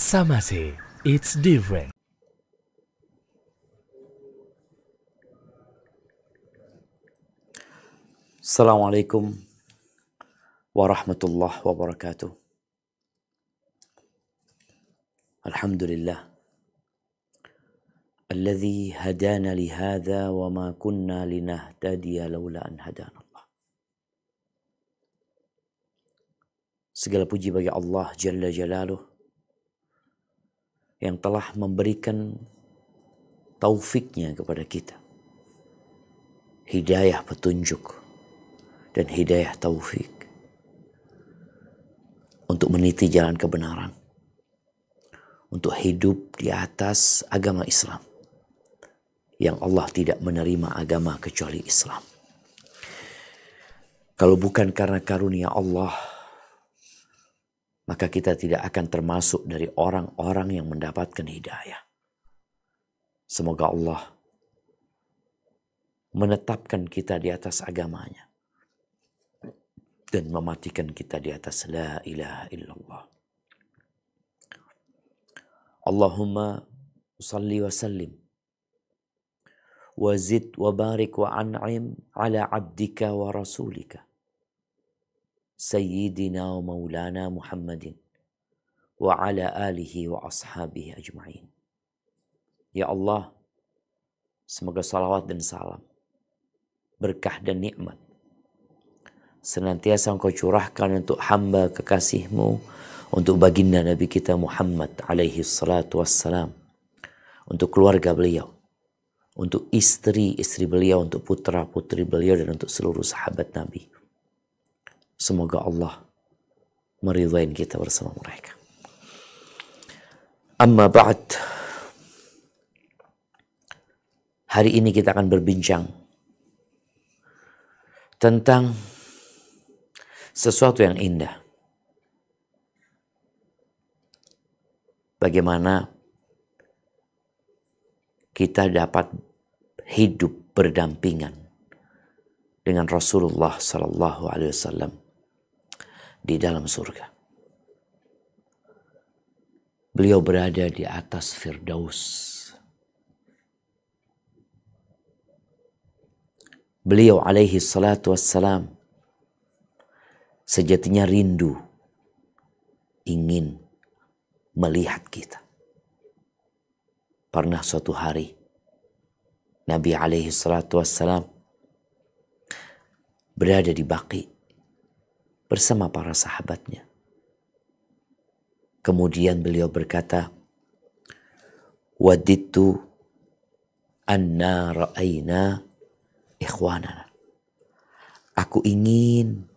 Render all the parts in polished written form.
Sama sih, it's different. Assalamualaikum warahmatullahi wabarakatuh. Alhamdulillah. Alladzi hadana lihada wa ma kunna linahtadiya laula an hadana Allah. Segala puji bagi Allah Jalla Jalaluh yang telah memberikan taufiknya kepada kita. Hidayah petunjuk dan hidayah taufik untuk meniti jalan kebenaran, untuk hidup di atas agama Islam yang Allah tidak menerima agama kecuali Islam. Kalau bukan karena karunia Allah, maka kita tidak akan termasuk dari orang-orang yang mendapatkan hidayah. Semoga Allah menetapkan kita di atas agamanya dan mematikan kita di atas la ilaha illallah. Allahumma salli wa sallim wa zid wa barik wa an'im ala abdika wa rasulika sayyidina wa maulana Muhammadin wa ala alihi wa ashabihi ajma'in. Ya Allah, semoga salawat dan salam, berkah dan nikmat senantiasa Engkau curahkan untuk hamba kekasih-Mu, untuk baginda Nabi kita Muhammad alaihi salatu wassalam, untuk keluarga beliau, untuk istri-istri beliau, untuk putra-putri beliau, dan untuk seluruh sahabat Nabi. Semoga Allah meridai kita bersama mereka. Amma ba'd. Hari ini kita akan berbincang tentang sesuatu yang indah. Bagaimana kita dapat hidup berdampingan dengan Rasulullah Sallallahu Alaihi Wasallam di dalam surga. Beliau berada di atas Firdaus. Beliau alaihi salatu wassalam sejatinya rindu ingin melihat kita. Pernah suatu hari Nabi alaihi salatu wassalam berada di Baqi bersama para sahabatnya. Kemudian beliau berkata, "Wadidtu anna ra'ayna ikhwanana." Aku ingin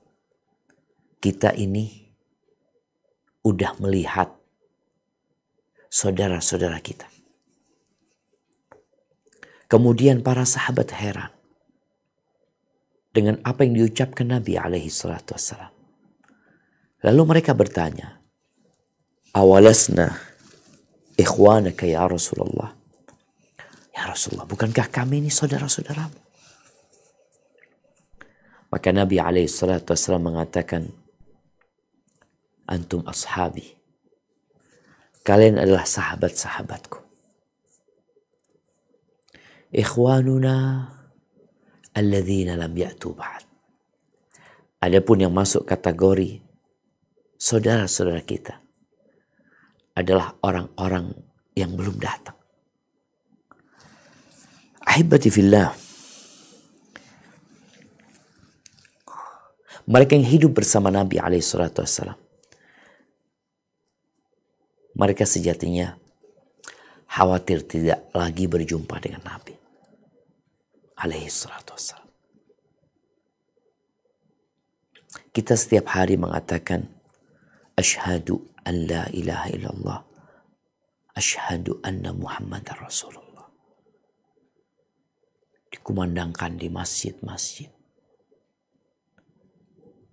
kita ini udah melihat saudara-saudara kita. Kemudian para sahabat heran dengan apa yang diucapkan Nabi alaihi salatu wassalam. Lalu mereka bertanya, "Awalasna ikhwanaka ya Rasulullah?" Ya Rasulullah, bukankah kami ini saudara-saudaramu? Maka Nabi alaihi salatu wassalam mengatakan, "Antum ashabi." Kalian adalah sahabat-sahabatku. Ikhwanuna alladzina lam ya'tu ba'd. Adapun yang masuk kategori saudara-saudara kita adalah orang-orang yang belum datang. Ahibati fillah. Mereka yang hidup bersama Nabi alaihi salatu wassalam, mereka sejatinya khawatir tidak lagi berjumpa dengan Nabi alaihi salatu wassalam. Kita setiap hari mengatakan, "Asyhadu an la ilaha illallah, asyhadu anna Muhammadar Rasulullah." Dikumandangkan di masjid-masjid,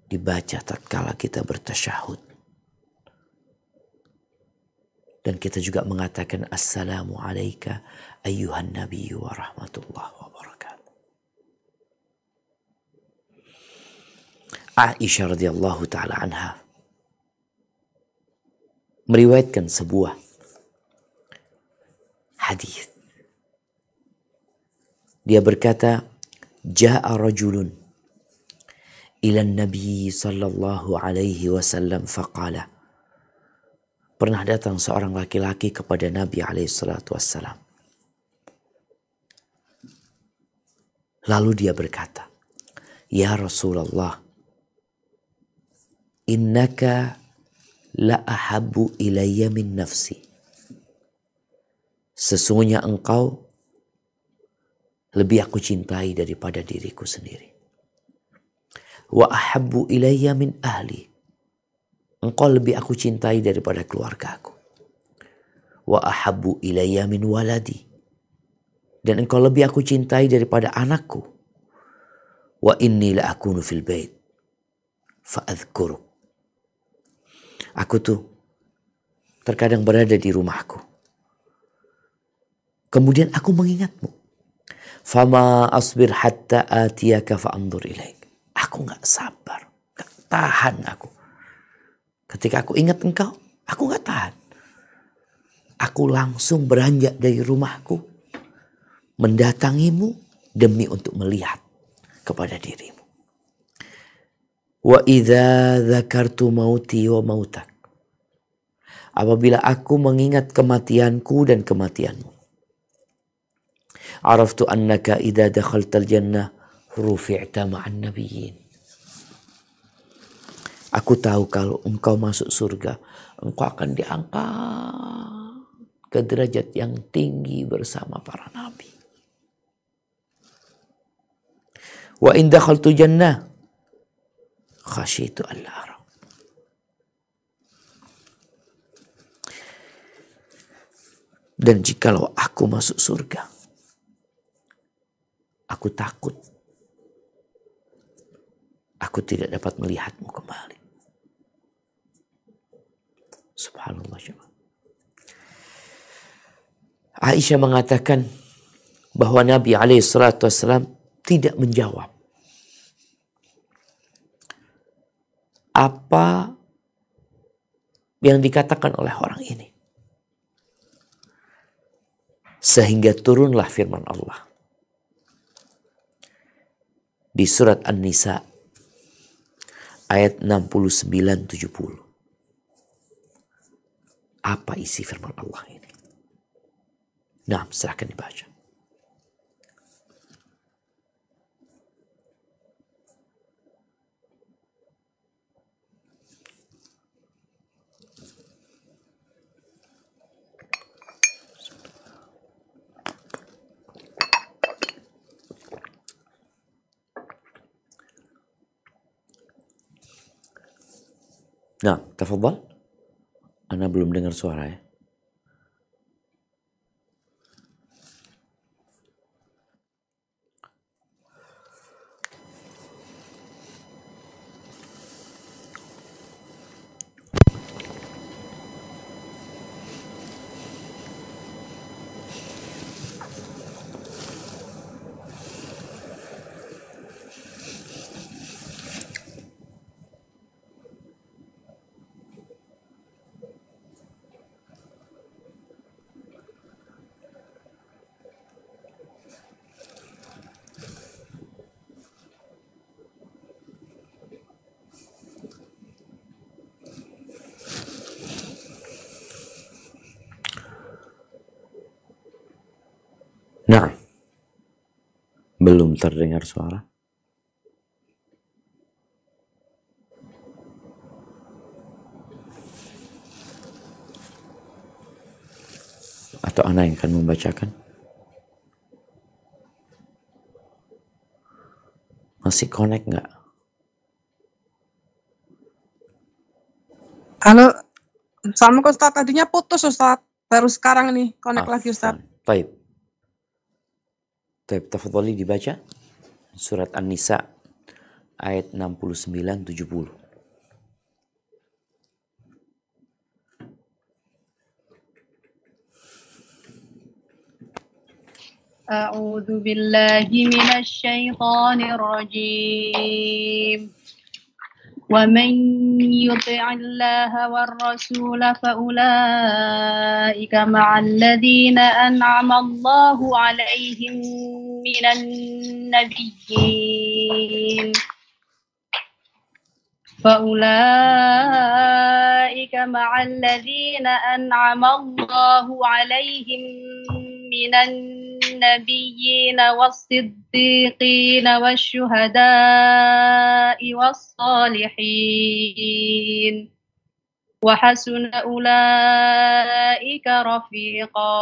dibaca tatkala kita bertasyahud. Dan kita juga mengatakan, "Assalamu alayka ayyuhan nabiyyu wa rahmatullahi wa barakatuh." Aisyah radhiyallahu taala anha meriwayatkan sebuah hadis. Dia berkata, Ja'a rajulun ila Nabi sallallahu alaihi wasallam faqala. Pernah datang seorang laki-laki kepada Nabi alaihi salatu wassalam. Lalu dia berkata, Ya Rasulullah, innaka la ahabbu ilayya min nafsi. Sesungguhnya engkau lebih aku cintai daripada diriku sendiri. Wa ahabbu ilayya min ahli. Engkau lebih aku cintai daripada keluargaku. Wa ahabbu ilayya min waladi. Dan engkau lebih aku cintai daripada anakku. Wa inni la akunu fil bait fa'adhkuruk. Aku tuh terkadang berada di rumahku. Kemudian aku mengingatmu. Fama asbir hatta atiyaka fa'andur ilaik. Aku gak sabar, gak tahan aku. Ketika aku ingat engkau, aku gak tahan. Aku langsung beranjak dari rumahku, mendatangimu demi untuk melihat kepada dirimu. Wa idza dzakartu mauti wa mautak. Apabila aku mengingat kematianku dan kematianmu. Araftu annaka idza dakhaltal jannah rufi'ta ma'an nabiyyin. Aku tahu kalau engkau masuk surga, engkau akan diangkat ke derajat yang tinggi bersama para nabi. Wa in dakhaltu jannah khasyitu alla ara. Dan jikalau aku masuk surga, aku takut aku tidak dapat melihatmu kembali. Subhanallah. Aisyah mengatakan bahwa Nabi SAW tidak menjawab apa yang dikatakan oleh orang ini. Sehingga turunlah firman Allah di surat An-Nisa ayat 69-70. Apa isi firman Allah ini? Nah, silahkan dibaca. Nah, tafadhal. Ana belum dengar suara ya. Nah, belum terdengar suara. Atau Ana yang akan membacakan? Masih connect nggak? Halo, Assalamualaikum Ustaz. Tadinya putus Ustaz. Baru sekarang nih, connect lagi Ustaz. Baik. Tafadhali dibaca surat An-Nisa ayat 69-70. A'udzu billahi minasy syaithanir rajim. ومن يطع الله والرسول فأولئك مع الذين أنعم الله عليهم من النبيين فأولئك مع الذين أنعم الله عليهم من النبيين والصديقين والشهداء والصالحين وحسن أولئك رفيقا.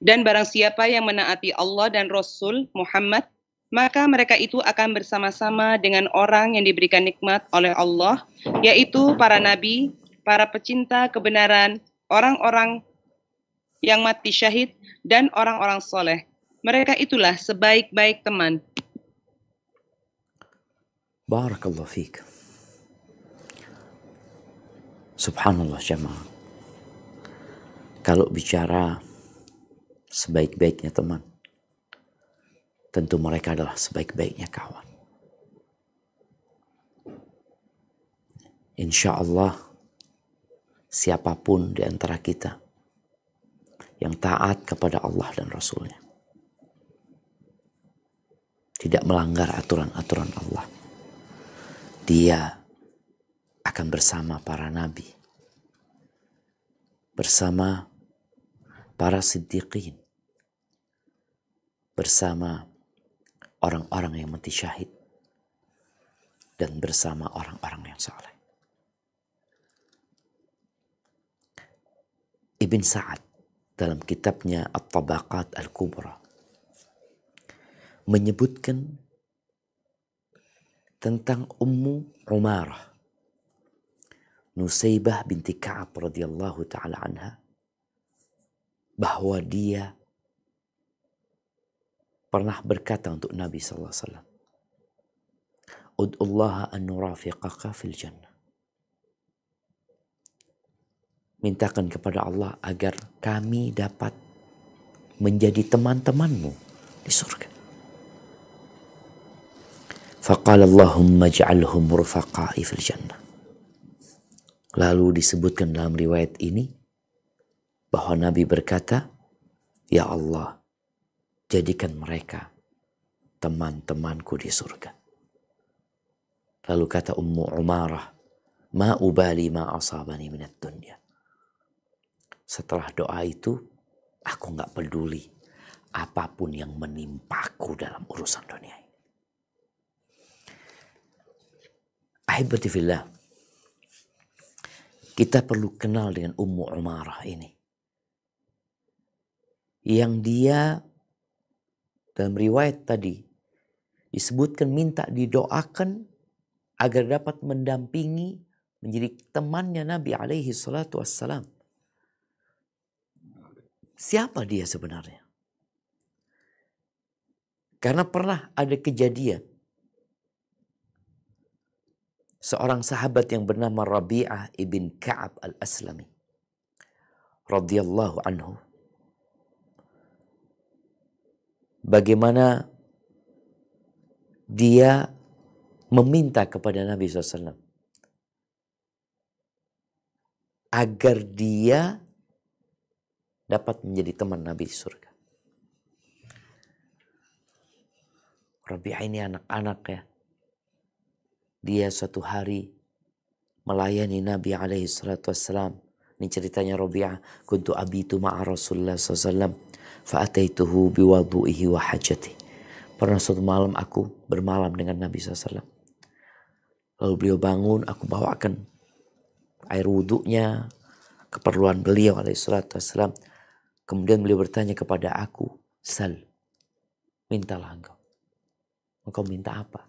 Dan barang siapa yang menaati Allah dan Rasul Muhammad, maka mereka itu akan bersama-sama dengan orang yang diberikan nikmat oleh Allah, yaitu para nabi, para pecinta kebenaran, orang-orang yang mati syahid, dan orang-orang soleh. Mereka itulah sebaik-baik teman. Barakallahu fiik. Subhanallah jemaah. Kalau bicara sebaik-baiknya teman, tentu mereka adalah sebaik-baiknya kawan. Insya Allah, siapapun di antara kita yang taat kepada Allah dan Rasulnya, tidak melanggar aturan-aturan Allah, dia akan bersama para nabi, bersama para siddiqin, bersama orang-orang yang mati syahid, dan bersama orang-orang yang saleh. Ibn Sa'ad dalam kitabnya At-Tabaqat Al-Kubra menyebutkan tentang Ummu Umarah Nusaybah binti Ka'ab radhiyallahu ta'ala anha, bahwa dia pernah berkata untuk Nabi SAW, Ud'ullaha an nurafiqaka fil jannah. Mintakan kepada Allah agar kami dapat menjadi teman-temanmu di surga. Faqala Allahumma ja'alhum rufaqa'i fil jannah. Lalu disebutkan dalam riwayat ini bahwa Nabi berkata, Ya Allah, jadikan mereka teman-temanku di surga. Lalu kata Ummu Umarah, Ma ubali ma asabani minat dunya. Setelah doa itu, aku gak peduli apapun yang menimpaku dalam urusan dunia ini. Ahibati fillah, kita perlu kenal dengan Ummu Umarah ini. Yang dia dalam riwayat tadi disebutkan minta didoakan agar dapat mendampingi, menjadi temannya Nabi alaihi salatu wassalam. Siapa dia sebenarnya? Karena pernah ada kejadian seorang sahabat yang bernama Rabi'ah ibn Ka'ab al-Aslami radhiyallahu anhu, bagaimana dia meminta kepada Nabi SAW agar dia dapat menjadi teman Nabi di surga. Rabi'ah ini anak-anak ya. Dia suatu hari melayani Nabi alaihi salatu wassalam. Ini ceritanya Rabi'ah. Kuntu abitu ma'a Rasulullah SAW. Fa'ataituhu biwadu'ihi wa hajati. Pernah suatu malam aku bermalam dengan Nabi SAW. Lalu beliau bangun, aku bawakan air wudhunya, keperluan beliau alaihi salatu wassalam. Kemudian beliau bertanya kepada aku, Sal, mintalah engkau. Engkau minta apa?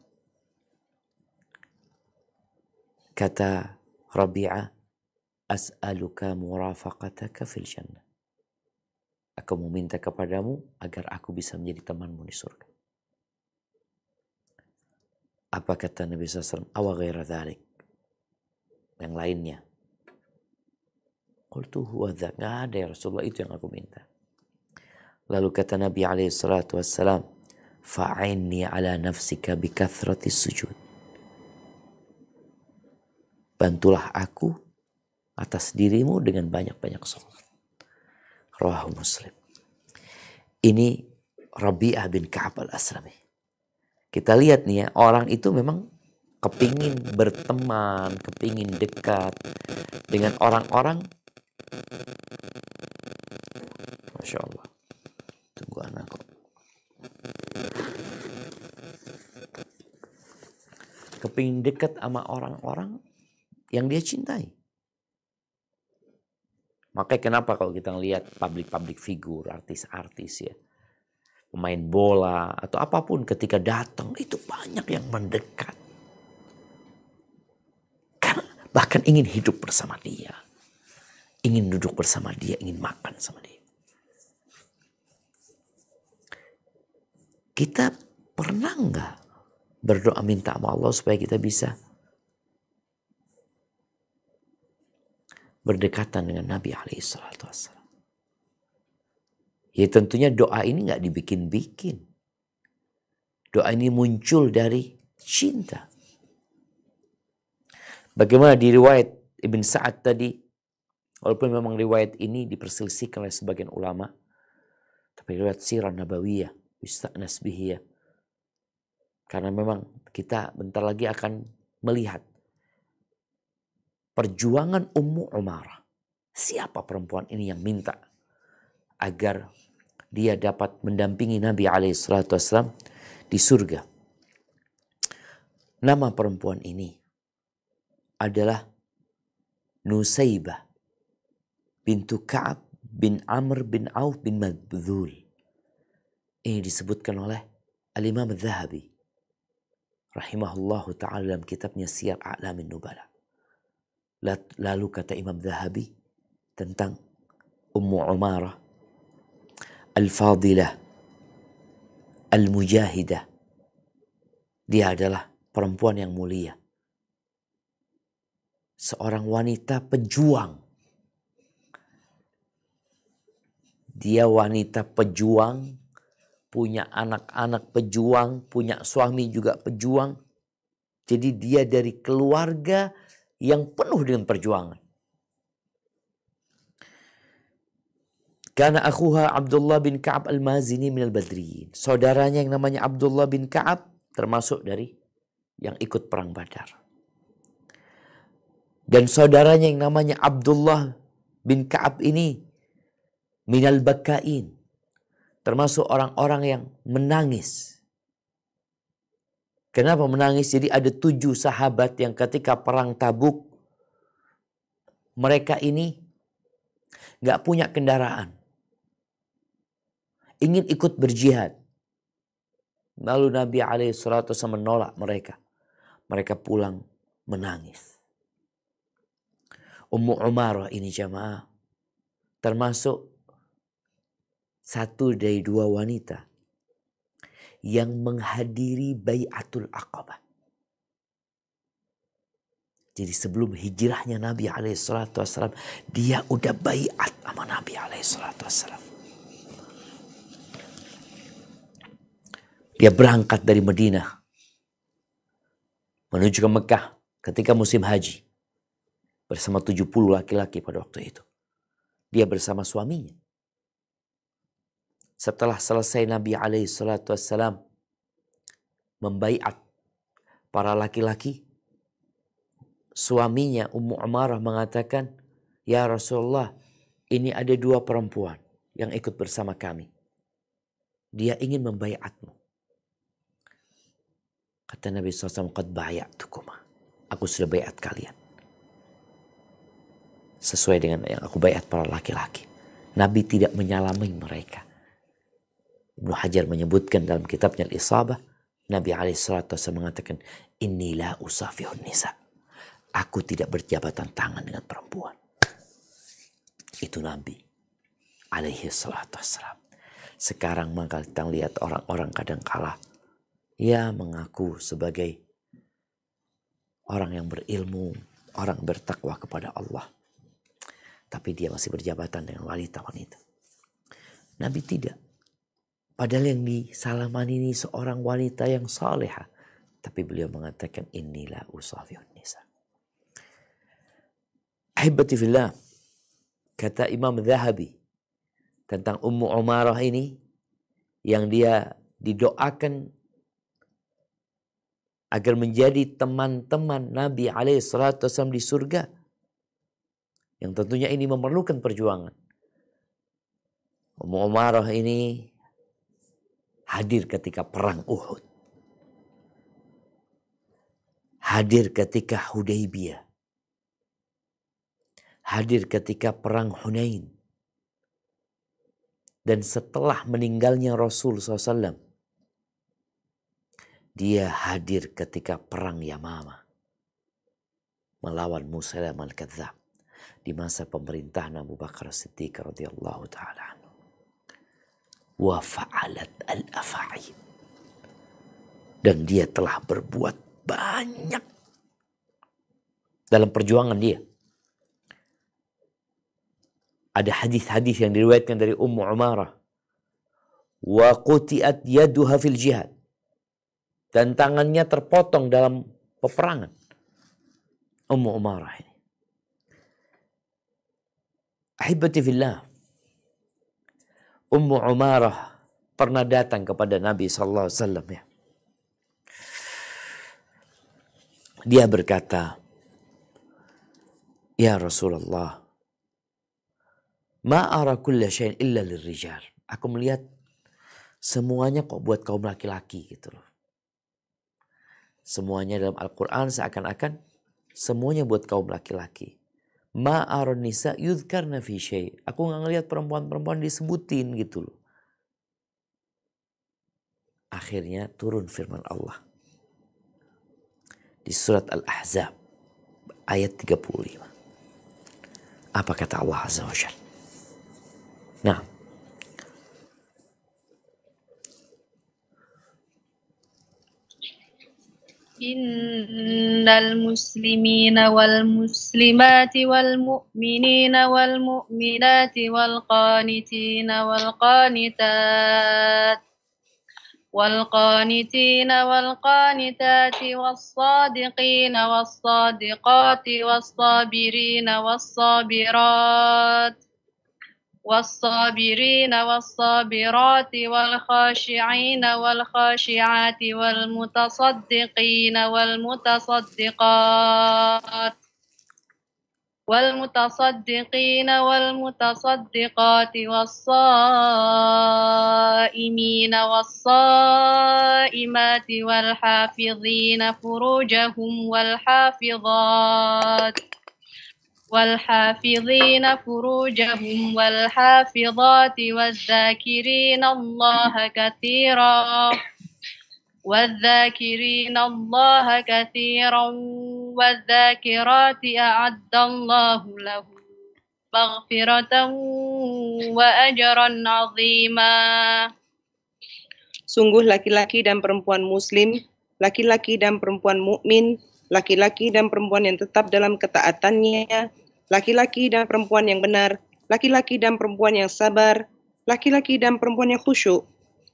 Kata Rabi'ah, As'aluka murafaqataka fil jannah. Aku meminta kepadamu agar aku bisa menjadi temanmu di surga. Apa kata Nabi SAW? Awa ghaira dhalik. Yang lainnya. Qultu huwa dhak. Nggak ada ya Rasulullah, itu yang aku minta. Lalu kata Nabi SAW, Fa'inni ala nafsika bikathrati sujud. bantulah aku atas dirimu dengan banyak-banyak salat. Rawahu Muslim. Ini Rabi'ah bin Ka'ab al-Aslami. Kita lihat nih ya, orang itu memang kepingin berteman, kepingin dekat dengan orang-orang. Masya Allah. Tunggu anakku. Kepingin dekat sama orang-orang yang dia cintai. Makanya kenapa kalau kita ngelihat public figure, artis-artis ya, pemain bola atau apapun ketika datang itu banyak yang mendekat. Karena bahkan ingin hidup bersama dia. Ingin duduk bersama dia, ingin makan sama dia. Kita pernah nggak berdoa minta sama Allah supaya kita bisa berdekatan dengan Nabi SAW? Ya tentunya doa ini nggak dibikin-bikin. Doa ini muncul dari cinta. Bagaimana di riwayat Ibn Sa'ad tadi, walaupun memang riwayat ini diperselisihkan oleh sebagian ulama, tapi riwayat Sirah Nabawiyah, Yusta'nas bihiyah. Karena memang kita bentar lagi akan melihat perjuangan Ummu Umarah. Siapa perempuan ini yang minta agar dia dapat mendampingi Nabi SAW di surga? Nama perempuan ini adalah Nusaybah bintu Ka'ab bin Amr bin Auf bin Mabdhul. Ini disebutkan oleh Al-Imam Al-Zahabi rahimahullahu ta'ala dalam kitabnya Siyar A'lamin Nubala. Lalu kata Imam Zahabi tentang Ummu Umarah, Al-Fadilah, Al-Mujahidah. Dia adalah perempuan yang mulia. Seorang wanita pejuang. Dia wanita pejuang, punya anak-anak pejuang, punya suami juga pejuang. Jadi dia dari keluarga yang penuh dengan perjuangan. Karena akhuha Abdullah bin Ka'ab al-Mazini minal Badriyin. Saudaranya yang namanya Abdullah bin Ka'ab termasuk dari yang ikut perang Badar. Dan saudaranya yang namanya Abdullah bin Ka'ab ini minal Bakkain. Termasuk orang-orang yang menangis. Kenapa menangis? Jadi ada 7 sahabat yang ketika perang Tabuk, mereka ini gak punya kendaraan. Ingin ikut berjihad. Lalu Nabi SAW menolak mereka. Mereka pulang menangis. Ummu Umarah ini jamaah termasuk satu dari 2 wanita yang menghadiri Bai'atul Aqabah. Jadi sebelum hijrahnya Nabi SAW, dia udah bai'at sama Nabi SAW. Dia berangkat dari Madinah menuju ke Mekah ketika musim haji bersama 70 laki-laki pada waktu itu. Dia bersama suaminya. Setelah selesai Nabi SAW membaiat para laki-laki, suaminya Ummu Umarah mengatakan, "Ya Rasulullah, ini ada 2 perempuan yang ikut bersama kami. Dia ingin membaiatmu." Kata Nabi SAW, "Qad baya'tukuma." Aku sudah baiat kalian. Sesuai dengan yang aku baiat para laki-laki. Nabi tidak menyalami mereka. Ibnu Hajar menyebutkan dalam kitabnya Al-Isabah, Nabi SAW mengatakan, "Inni la usafihun nisa." Aku tidak berjabatan tangan dengan perempuan. Itu Nabi SAW. Sekarang maka kita lihat orang-orang kadang kala ya mengaku sebagai orang yang berilmu, orang bertakwa kepada Allah. Tapi dia masih berjabatan dengan wanita-wanita. Nabi tidak. Padahal yang disalaman ini seorang wanita yang salehah. Tapi beliau mengatakan, "Inilah usafihun nisa." Ahibati fillah, kata Imam Zahabi tentang Ummu Umarah ini, yang dia didoakan agar menjadi teman-teman Nabi SAW di surga, yang tentunya ini memerlukan perjuangan. Ummu Umarah ini hadir ketika perang Uhud, hadir ketika Hudaybiyah, hadir ketika perang Hunain, dan setelah meninggalnya Rasul SAW, dia hadir ketika perang Yamamah melawan Musailamah al-Kadzdzab di masa pemerintahan Abu Bakar Siddiq radhiyallahu taala anhu. Wa fa'alat al-afa'il, dan dia telah berbuat banyak dalam perjuangan dia. Ada hadis-hadis yang diriwayatkan dari Ummu Umarah, wa quti'at yaduha fil jihad, dan tangannya terpotong dalam peperangan. Ummu Umarah ini. Ahibati fillah, Ummu Umarah pernah datang kepada Nabi sallallahu alaihi wasallam, ya. Dia berkata, "Ya Rasulullah, ma ara kulla syai'in illa lirrijal." Aku melihat semuanya kok buat kaum laki-laki gitu loh. Semuanya dalam Al-Quran seakan-akan semuanya buat kaum laki-laki. Ma ara nisa yudhkarna fi syai'. Aku nggak ngelihat perempuan-perempuan disebutin gitu loh. Akhirnya turun firman Allah di surat Al-Ahzab ayat 35. Apa kata Allah Azza wa Jalla? Nah, innal muslimina wal muslimati wal mu'minina wal mu'minati wal qanitina wal qanitat والقانتين والقانتات والصادقين والصادقات والصابرين والصابرات والصابرات والخاشعين والخاشعات والمتصدقين والمتصدقات والصائمين والصائمات والحافظين فروجهم والحافظات والذاكرين الله كثيرا والذاكرات أعد الله له مغفرة وأجرا عظيما. Sungguh laki-laki dan perempuan muslim, laki-laki dan perempuan mukmin, laki-laki dan perempuan yang tetap dalam ketaatannya, laki-laki dan perempuan yang benar, laki-laki dan perempuan yang sabar, laki-laki dan perempuan yang khusyuk,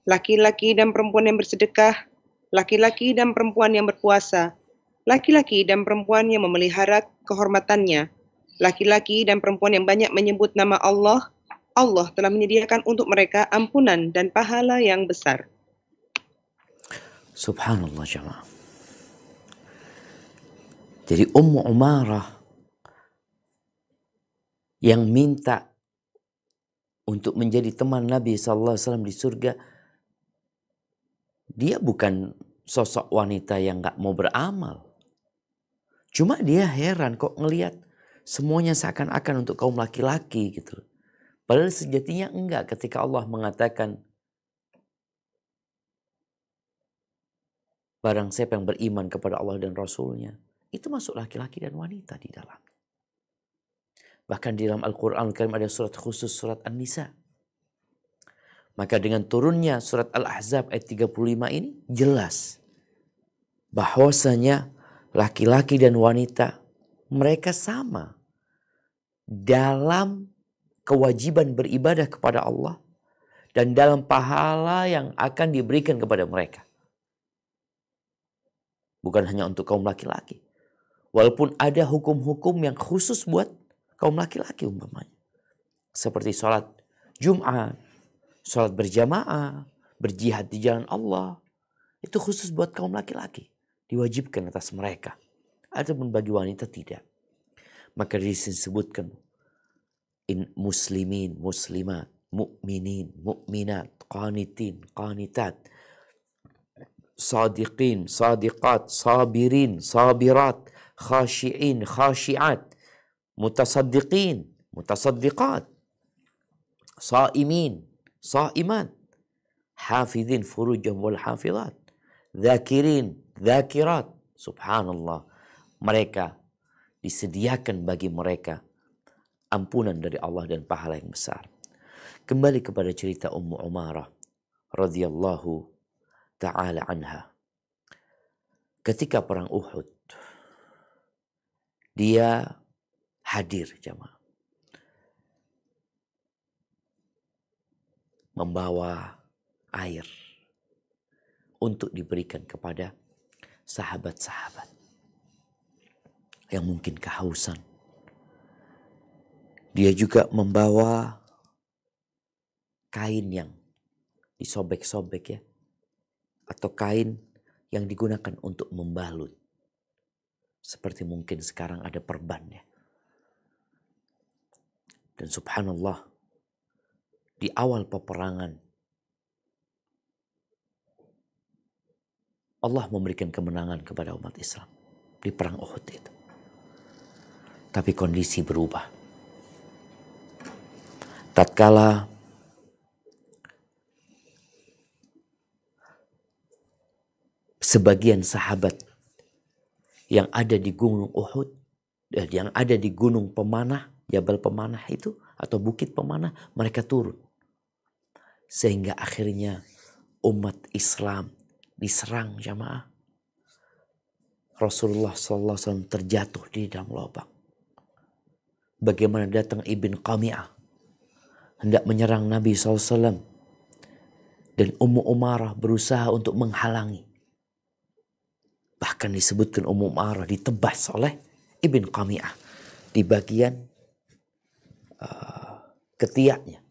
laki-laki dan perempuan yang bersedekah, laki-laki dan perempuan yang berpuasa, laki-laki dan perempuan yang memelihara kehormatannya, laki-laki dan perempuan yang banyak menyebut nama Allah, Allah telah menyediakan untuk mereka ampunan dan pahala yang besar. Subhanallah jemaah. Jadi Ummu Umarah yang minta untuk menjadi teman Nabi SAW di surga, dia bukan sosok wanita yang gak mau beramal. Cuma dia heran kok ngelihat semuanya seakan-akan untuk kaum laki-laki gitu. Padahal sejatinya enggak, ketika Allah mengatakan barang siapa yang beriman kepada Allah dan Rasulnya, itu masuk laki-laki dan wanita di dalam. Bahkan di dalam Al-Quran Al-Karim ada surat khusus, surat An-Nisa. Maka dengan turunnya surat Al-Ahzab ayat 35 ini jelas bahwasanya laki-laki dan wanita mereka sama dalam kewajiban beribadah kepada Allah dan dalam pahala yang akan diberikan kepada mereka. Bukan hanya untuk kaum laki-laki. Walaupun ada hukum-hukum yang khusus buat kaum laki-laki umpamanya. Seperti sholat Jumat, sholat berjamaah, berjihad di jalan Allah. Itu khusus buat kaum laki-laki. Diwajibkan atas mereka. Adapun bagi wanita tidak. Maka disebutkan muslimin, muslimat, mu'minin, mu'minat, qanitin, qanitat, sadiqin, sadiqat, sabirin, sabirat, khashi'in, khashi'at, mutasaddiqin, mutasaddiqat, saimin, saimat, hafidhin furujahum wal hafidhat, dzakirin, dzakirat. Subhanallah. Mereka disediakan bagi mereka ampunan dari Allah dan pahala yang besar. Kembali kepada cerita Ummu Umarah radhiyallahu ta'ala anha. Ketika perang Uhud, dia hadir jemaah. Membawa air untuk diberikan kepada sahabat-sahabat yang mungkin kehausan. Dia juga membawa kain yang disobek-sobek ya, atau kain yang digunakan untuk membalut. Seperti mungkin sekarang ada perban ya. Dan subhanallah, di awal peperangan Allah memberikan kemenangan kepada umat Islam di perang Uhud itu. Tapi kondisi berubah. Tatkala sebagian sahabat yang ada di gunung Uhud, yang ada di gunung pemanah, Jabal Pemanah itu, atau Bukit Pemanah, mereka turun. Sehingga akhirnya umat Islam diserang jamaah. Rasulullah SAW terjatuh di dalam lubang. Bagaimana datang Ibn Qami'ah hendak menyerang Nabi SAW. Dan Ummu Umarah berusaha untuk menghalangi. Bahkan disebutkan Ummu Umarah ditebas oleh Ibn Qami'ah di bagian ketiaknya.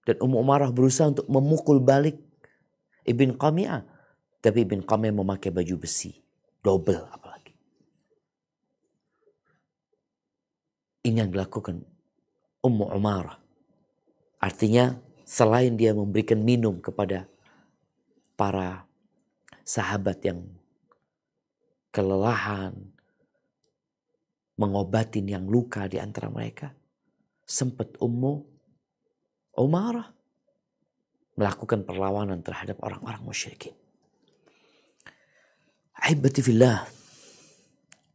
Dan Ummu Umarah berusaha untuk memukul balik Ibn Qami'ah. Tapi Ibn Qami'ah memakai baju besi. Double apalagi. Ini yang dilakukan Ummu Umarah. Artinya selain dia memberikan minum kepada para sahabat yang kelelahan, mengobatin yang luka di antara mereka, sempat Ummu Umarah melakukan perlawanan terhadap orang-orang musyrikin. Ahibati fillah,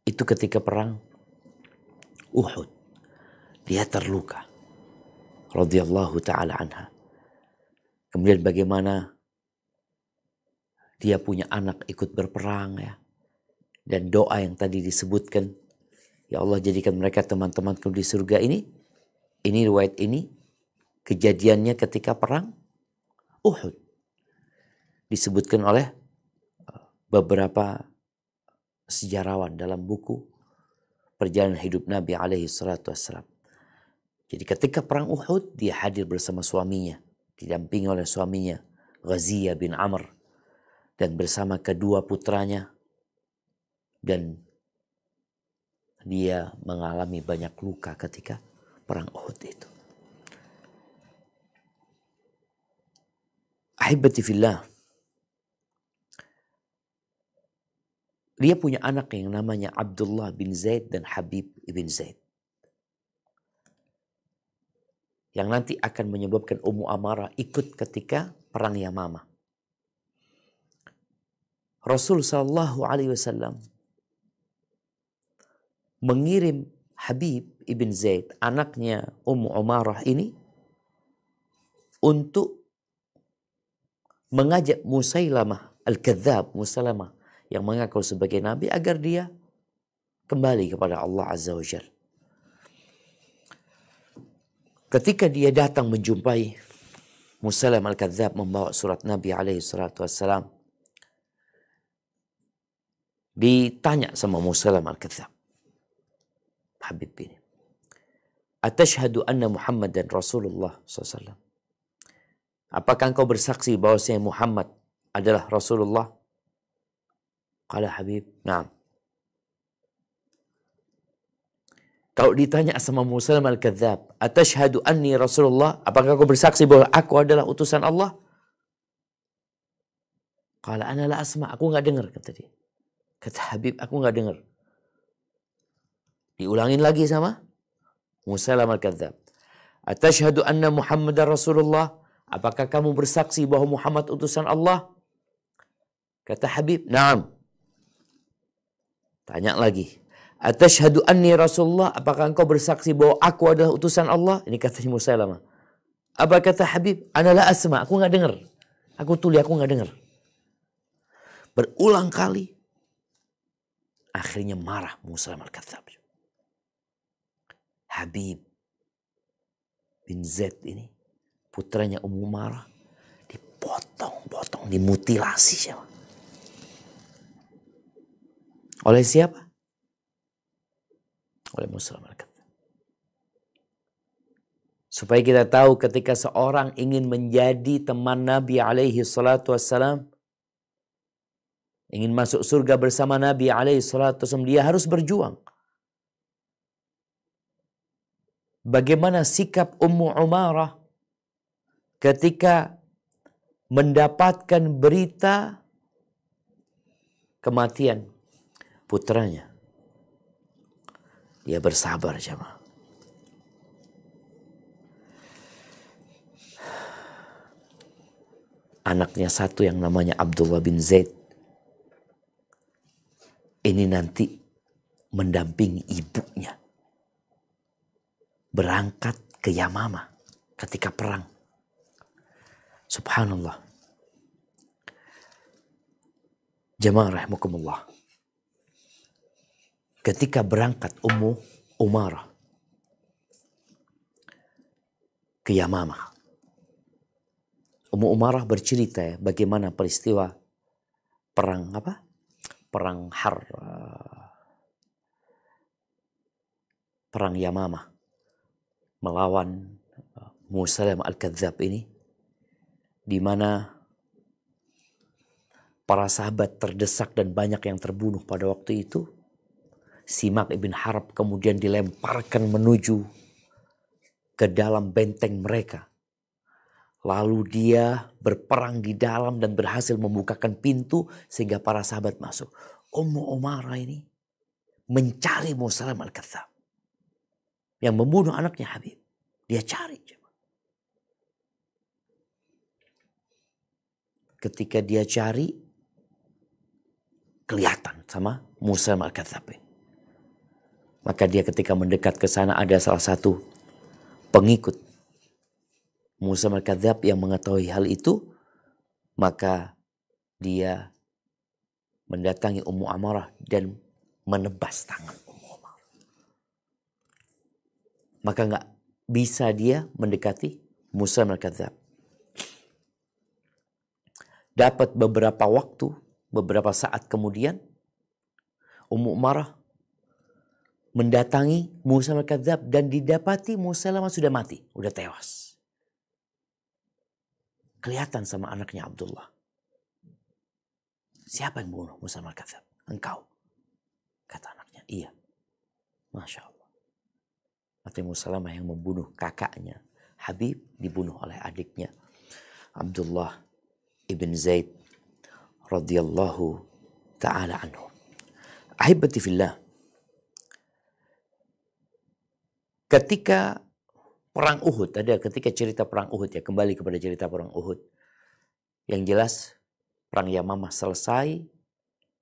itu ketika perang Uhud, dia terluka radhiyallahu ta'ala anha. Kemudian bagaimana dia punya anak ikut berperang ya. Dan doa yang tadi disebutkan, ya Allah jadikan mereka teman-temanku di surga ini riwayat ini kejadiannya ketika perang Uhud. Disebutkan oleh beberapa sejarawan dalam buku perjalanan hidup Nabi alaihi salatu wassalam. Jadi ketika perang Uhud dia hadir bersama suaminya, didampingi oleh suaminya Ghaziyah bin Amr dan bersama kedua putranya, dan dia mengalami banyak luka ketika perang Uhud itu. Ahibati fillah, dia punya anak yang namanya Abdullah bin Zaid dan Habib bin Zaid, yang nanti akan menyebabkan Ummu Umarah ikut ketika perang Yamamah. Rasul sallallahu alaihi wasallam mengirim Habib ibn Zaid, anaknya Ummu Umarah ini, untuk mengajak Musailamah al-Kadzab, Musailamah yang mengaku sebagai nabi, agar dia kembali kepada Allah Azza wa Jalla. Ketika dia datang menjumpai Musailamah al-Kadzab membawa surat Nabi alaihi salatu wassalam, ditanya sama Musailamah al-Kadzdzab. Habib ini. Atashhadu anna Muhammadan Rasulullah SAW. Apakah engkau bersaksi bahwasanya Muhammad adalah Rasulullah? Qala Habib, na'am. Kalau ditanya sama Musailamah al-Kadzdzab, atashhadu anni Rasulullah, apakah kau bersaksi bahwa aku adalah utusan Allah? Qala ana la asma, aku enggak dengar, kata dia. Kata Habib, aku enggak dengar. Diulangin lagi sama Musailamah al-Kadzdzab. Atashhadu anna Muhammadar Rasulullah, apakah kamu bersaksi bahwa Muhammad utusan Allah? Kata Habib, na'am. Tanya lagi. Atashhadu anni Rasulullah, apakah engkau bersaksi bahwa aku adalah utusan Allah? Ini kata Musailamah. Apa kata Habib? Ana la asma, aku enggak dengar. Aku tuli, aku enggak dengar. Berulang kali. Akhirnya marah Musailamah al-Kadzdzab. Habib bin Zaid ini, putranya Ummu Umarah, dipotong-potong, dimutilasi siapa? Oleh siapa? Oleh Musailamah al-Kadzdzab. Supaya kita tahu ketika seorang ingin menjadi teman Nabi alaihi salatu wassalam, ingin masuk surga bersama Nabi alaihi salatu wassalam, dia harus berjuang. Bagaimana sikap Ummu Umarah ketika mendapatkan berita kematian putranya? Dia bersabar, jemaah. Anaknya satu yang namanya Abdullah bin Zaid ini nanti mendampingi ibunya berangkat ke Yamamah ketika perang. Subhanallah. Jemaah rahimakumullah. Ketika berangkat Ummu Umarah ke Yamamah, Ummu Umarah bercerita ya, bagaimana peristiwa perang apa? Perang Yamamah melawan Musailamah al-Kadzdzab ini, di mana para sahabat terdesak dan banyak yang terbunuh pada waktu itu. Simak ibn Harb kemudian dilemparkan menuju ke dalam benteng mereka. Lalu dia berperang di dalam dan berhasil membukakan pintu sehingga para sahabat masuk. Ummu Umarah ini mencari Musailamah al-Kadzdzab yang membunuh anaknya Habib. Dia cari. Ketika dia cari, kelihatan sama Musailamah al-Kadzdzab ini. Maka dia ketika mendekat ke sana, ada salah satu pengikut Musailamah al-Kadzdzab yang mengetahui hal itu. Maka dia mendatangi Ummu Umarah dan menebas tangan Ummu Umarah. Maka nggak bisa dia mendekati Musailamah al-Kadzdzab. Dapat beberapa waktu, beberapa saat kemudian, Ummu Umarah mendatangi Musailamah al-Kadzdzab dan didapati Musailamah sudah mati, sudah tewas. Kelihatan sama anaknya Abdullah. Siapa yang bunuh Musailamah al-Kadzdzab? Engkau. Kata anaknya, iya. Masya Allah. Mati Musailamah yang membunuh kakaknya. Habib dibunuh oleh adiknya Abdullah ibn Zaid radhiyallahu ta'ala anhu. Ahibati fillah. Ketika perang Uhud, ketika cerita perang Uhud ya, kembali kepada cerita perang Uhud. Yang jelas perang Yamamah selesai,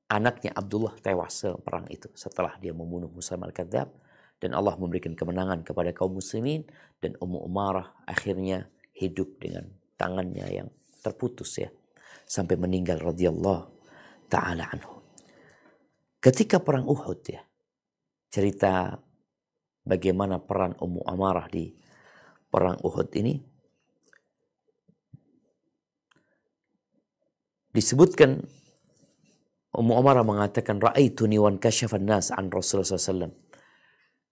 anaknya Abdullah tewas perang itu setelah dia membunuh Musailamah al-Kadzdzab, dan Allah memberikan kemenangan kepada kaum muslimin, dan Ummu Umarah akhirnya hidup dengan tangannya yang terputus ya, sampai meninggal radhiyallahu ta'ala anhu. Ketika perang Uhud ya, cerita bagaimana peran Ummu Umarah di perang Uhud ini disebutkan Ummu Umarah mengatakan, Ra'aituni wan kasyafan nas an Rasulullah SAW.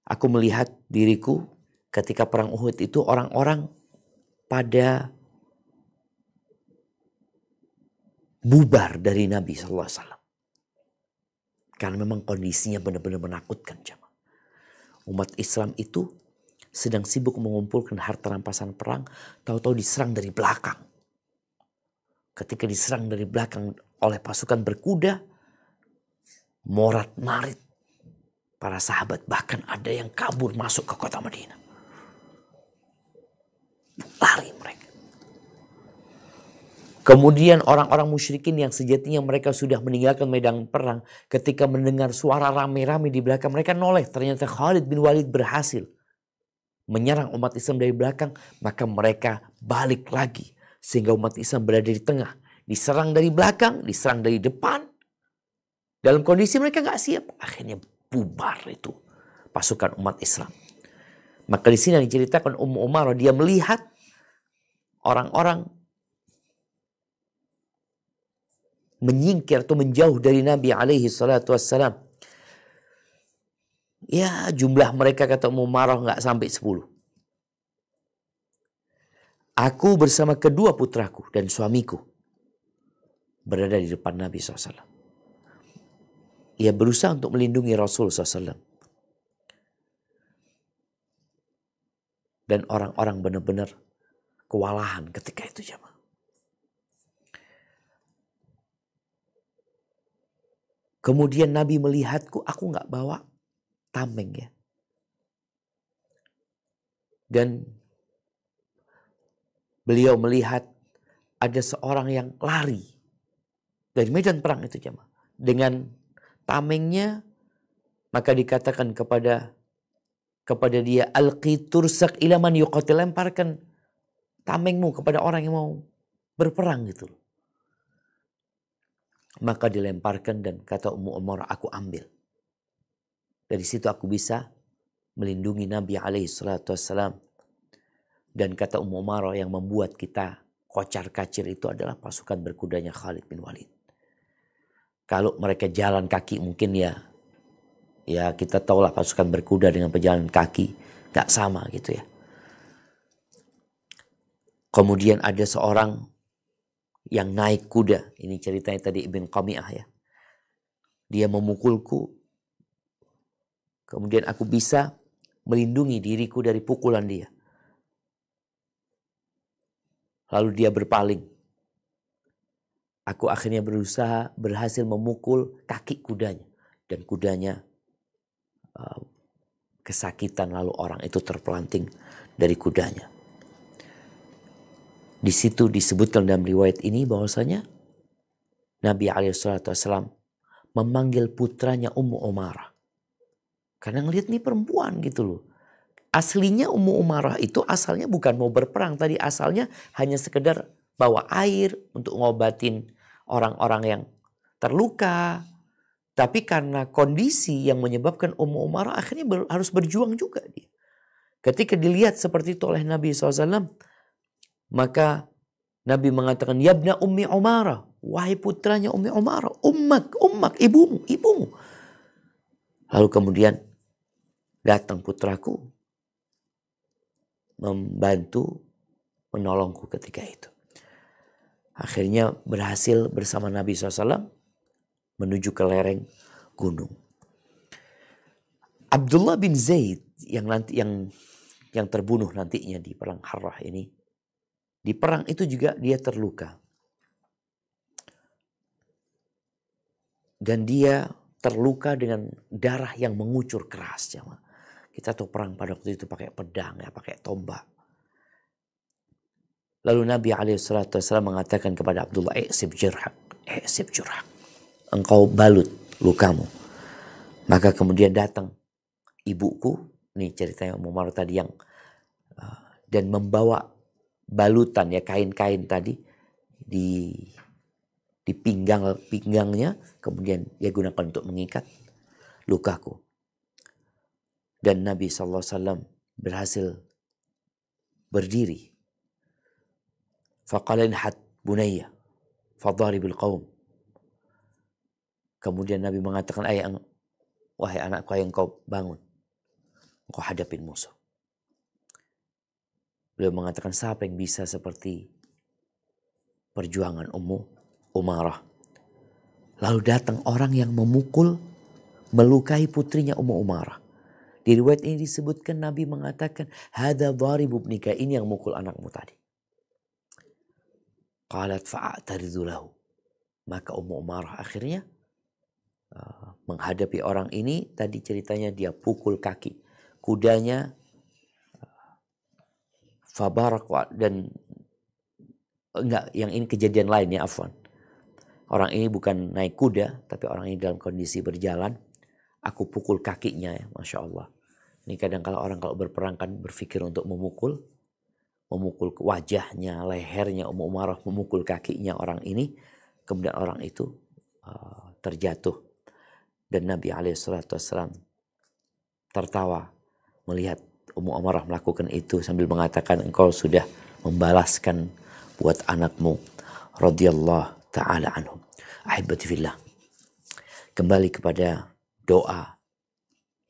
Aku melihat diriku ketika perang Uhud itu orang-orang pada bubar dari Nabi SAW. Karena memang kondisinya benar-benar menakutkan jemaah. Umat Islam itu sedang sibuk mengumpulkan harta rampasan perang, tahu-tahu diserang dari belakang. Ketika diserang dari belakang oleh pasukan berkuda, morat-marit para sahabat, bahkan ada yang kabur masuk ke kota Madinah. Lari mereka. Kemudian orang-orang musyrikin yang sejatinya mereka sudah meninggalkan medan perang, ketika mendengar suara rame-rame di belakang mereka noleh. Ternyata Khalid bin Walid berhasil menyerang umat Islam dari belakang, maka mereka balik lagi. Sehingga umat Islam berada di tengah. Diserang dari belakang, diserang dari depan. Dalam kondisi mereka gak siap. Akhirnya bubar itu pasukan umat Islam. Maka di sini yang diceritakan Ummu Umarah, dia melihat orang-orang menyingkir atau menjauh dari Nabi alaihi salatu wassalam. Ya, jumlah mereka kata Ummu Umarah gak sampai 10. Aku bersama kedua putraku dan suamiku berada di depan Nabi SAW. Ia berusaha untuk melindungi Rasul SAW. Dan orang-orang benar-benar kewalahan ketika itu jemaah. Kemudian Nabi melihatku, aku gak bawa tameng ya. Dan beliau melihat ada seorang yang lari dari medan perang itu jemaah. Dengan tamengnya, maka dikatakan kepada dia, alqi tursak ila man yuqatil, lemparkan tamengmu kepada orang yang mau berperang gitu. Maka dilemparkan dan kata Ummu Umarah, aku ambil. Dari situ aku bisa melindungi Nabi alaihi salatu wassalam. Dan kata Ummu Umarah, yang membuat kita kocar-kacir itu adalah pasukan berkudanya Khalid bin Walid. Kalau mereka jalan kaki mungkin ya kita tahulah pasukan berkuda dengan pejalan kaki gak sama gitu ya. Kemudian ada seorang yang naik kuda. Ini ceritanya tadi Ibn Qami'ah ya. Dia memukulku. Kemudian aku bisa melindungi diriku dari pukulan dia. Lalu dia berpaling. Aku akhirnya berhasil memukul kaki kudanya. Dan kudanya kesakitan, lalu orang itu terpelanting dari kudanya. Di situ disebutkan dalam riwayat ini bahwasanya Nabi SAW memanggil putranya Ummu Umarah. Karena ngelihat nih perempuan gitu loh. Aslinya Ummu Umarah itu asalnya bukan mau berperang. Tadi asalnya hanya sekedar bawa air untuk ngobatin orang-orang yang terluka. Tapi karena kondisi yang menyebabkan Ummu Umarah akhirnya harus berjuang juga dia. Ketika dilihat seperti itu oleh Nabi SAW, maka Nabi mengatakan, Yabna Ummi Umarah, wahai putranya Ummi Umarah, ummak, ibumu. Lalu kemudian datang putraku membantu menolongku ketika itu. Akhirnya berhasil bersama Nabi SAW menuju ke lereng gunung. Abdullah bin Zaid yang terbunuh nantinya di perang Harrah ini, di perang itu juga dia terluka. Dan dia terluka dengan darah yang mengucur keras. Kita tahu perang pada waktu itu pakai pedang, ya, pakai tombak. Lalu Nabi SAW mengatakan kepada Abdullah, I'sib jurhak, engkau balut lukamu. Maka kemudian datang ibuku, nih ceritanya Ummu Umarah tadi yang dan membawa balutan ya, kain-kain tadi di pinggangnya, kemudian dia gunakan untuk mengikat lukaku. Dan Nabi SAW berhasil berdiri. Faqala inhat bunayya fadharibil qaum. Kemudian Nabi mengatakan, wahai anakku, ayo engkau bangun. Engkau hadapin musuh. Beliau mengatakan, siapa yang bisa seperti perjuangan Ummu Umarah. Lalu datang orang yang memukul, melukai putrinya Ummu Umarah. Di riwayat ini disebutkan Nabi mengatakan, hadza dharibu ibnika, ini yang mukul anakmu tadi. Qalat fa'ataridu lahu. Maka Ummu Umarah akhirnya menghadapi orang ini. Tadi ceritanya dia pukul kaki kudanya, fabarak, dan enggak, yang ini kejadian lain ya, afwan. Orang ini bukan naik kuda, tapi orang ini dalam kondisi berjalan. Aku pukul kakinya ya, Masya Allah. Ini kadang kalau orang kalau berperang kan berpikir untuk memukul wajahnya, lehernya Ummu Umarah, memukul kakinya orang ini. Kemudian orang itu terjatuh. Dan Nabi SAW tertawa melihat Ummu Umarah melakukan itu sambil mengatakan, engkau sudah membalaskan buat anakmu radhiyallahu ta'ala anhum. Ahibati fillah. Kembali kepada doa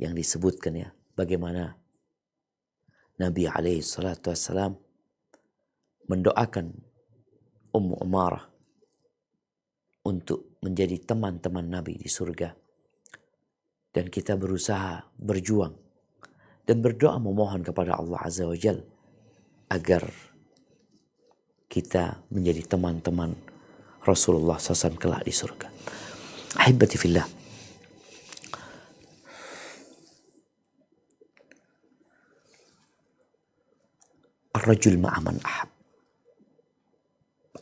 yang disebutkan ya, bagaimana Nabi SAW mendoakan Ummu Umarah untuk menjadi teman-teman Nabi di surga. Dan kita berusaha berjuang dan berdoa memohon kepada Allah Azza wa Jal agar kita menjadi teman-teman Rasulullah SAW kelak di surga. Ahibati fillah. Ar-rajul ma'aman ahab.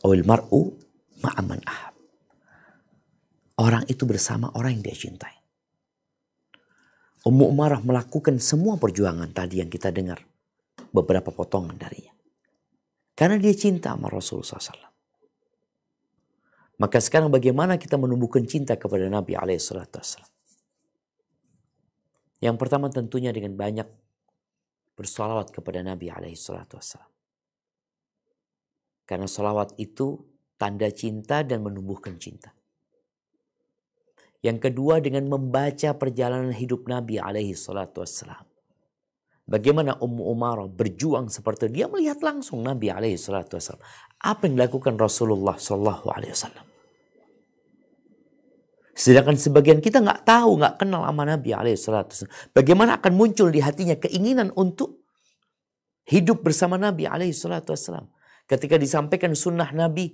Awil mar'u ma'aman ahab. Orang itu bersama orang yang dia cintai. Ummu Umarah melakukan semua perjuangan tadi yang kita dengar. Beberapa potongan darinya. Karena dia cinta sama Rasulullah SAW. Maka sekarang bagaimana kita menumbuhkan cinta kepada Nabi SAW? Yang pertama tentunya dengan banyak bersalawat kepada Nabi SAW. Karena salawat itu tanda cinta dan menumbuhkan cinta. Yang kedua dengan membaca perjalanan hidup Nabi SAW. Bagaimana Ummu Umarah berjuang seperti dia melihat langsung Nabi SAW. Apa yang dilakukan Rasulullah SAW. Sedangkan sebagian kita nggak tahu, nggak kenal sama Nabi SAW. Bagaimana akan muncul di hatinya keinginan untuk hidup bersama Nabi SAW. Ketika disampaikan sunnah Nabi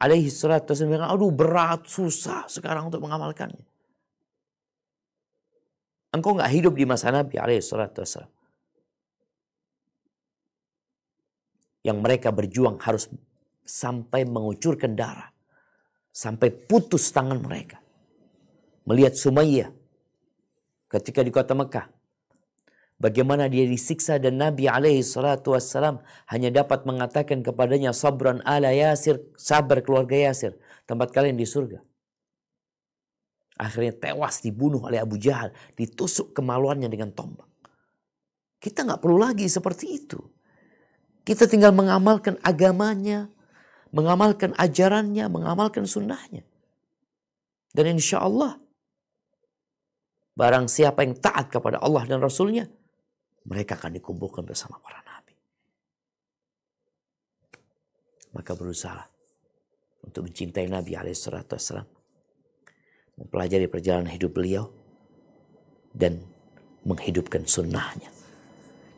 SAW, aduh berat, susah sekarang untuk mengamalkannya. Engkau nggak hidup di masa Nabi SAW. Yang mereka berjuang harus sampai mengucurkan darah. Sampai putus tangan mereka. Melihat Sumayyah ketika di kota Mekah. Bagaimana dia disiksa dan Nabi SAW hanya dapat mengatakan kepadanya, sabran ala Yasir, sabar keluarga Yasir, tempat kalian di surga. Akhirnya tewas dibunuh oleh Abu Jahal, ditusuk kemaluannya dengan tombak. Kita nggak perlu lagi seperti itu. Kita tinggal mengamalkan agamanya, mengamalkan ajarannya, mengamalkan sunnahnya. Dan insya Allah, barang siapa yang taat kepada Allah dan Rasulnya, mereka akan dikumpulkan bersama para nabi. Maka berusaha untuk mencintai Nabi SAW, mempelajari perjalanan hidup beliau, dan menghidupkan sunnahnya.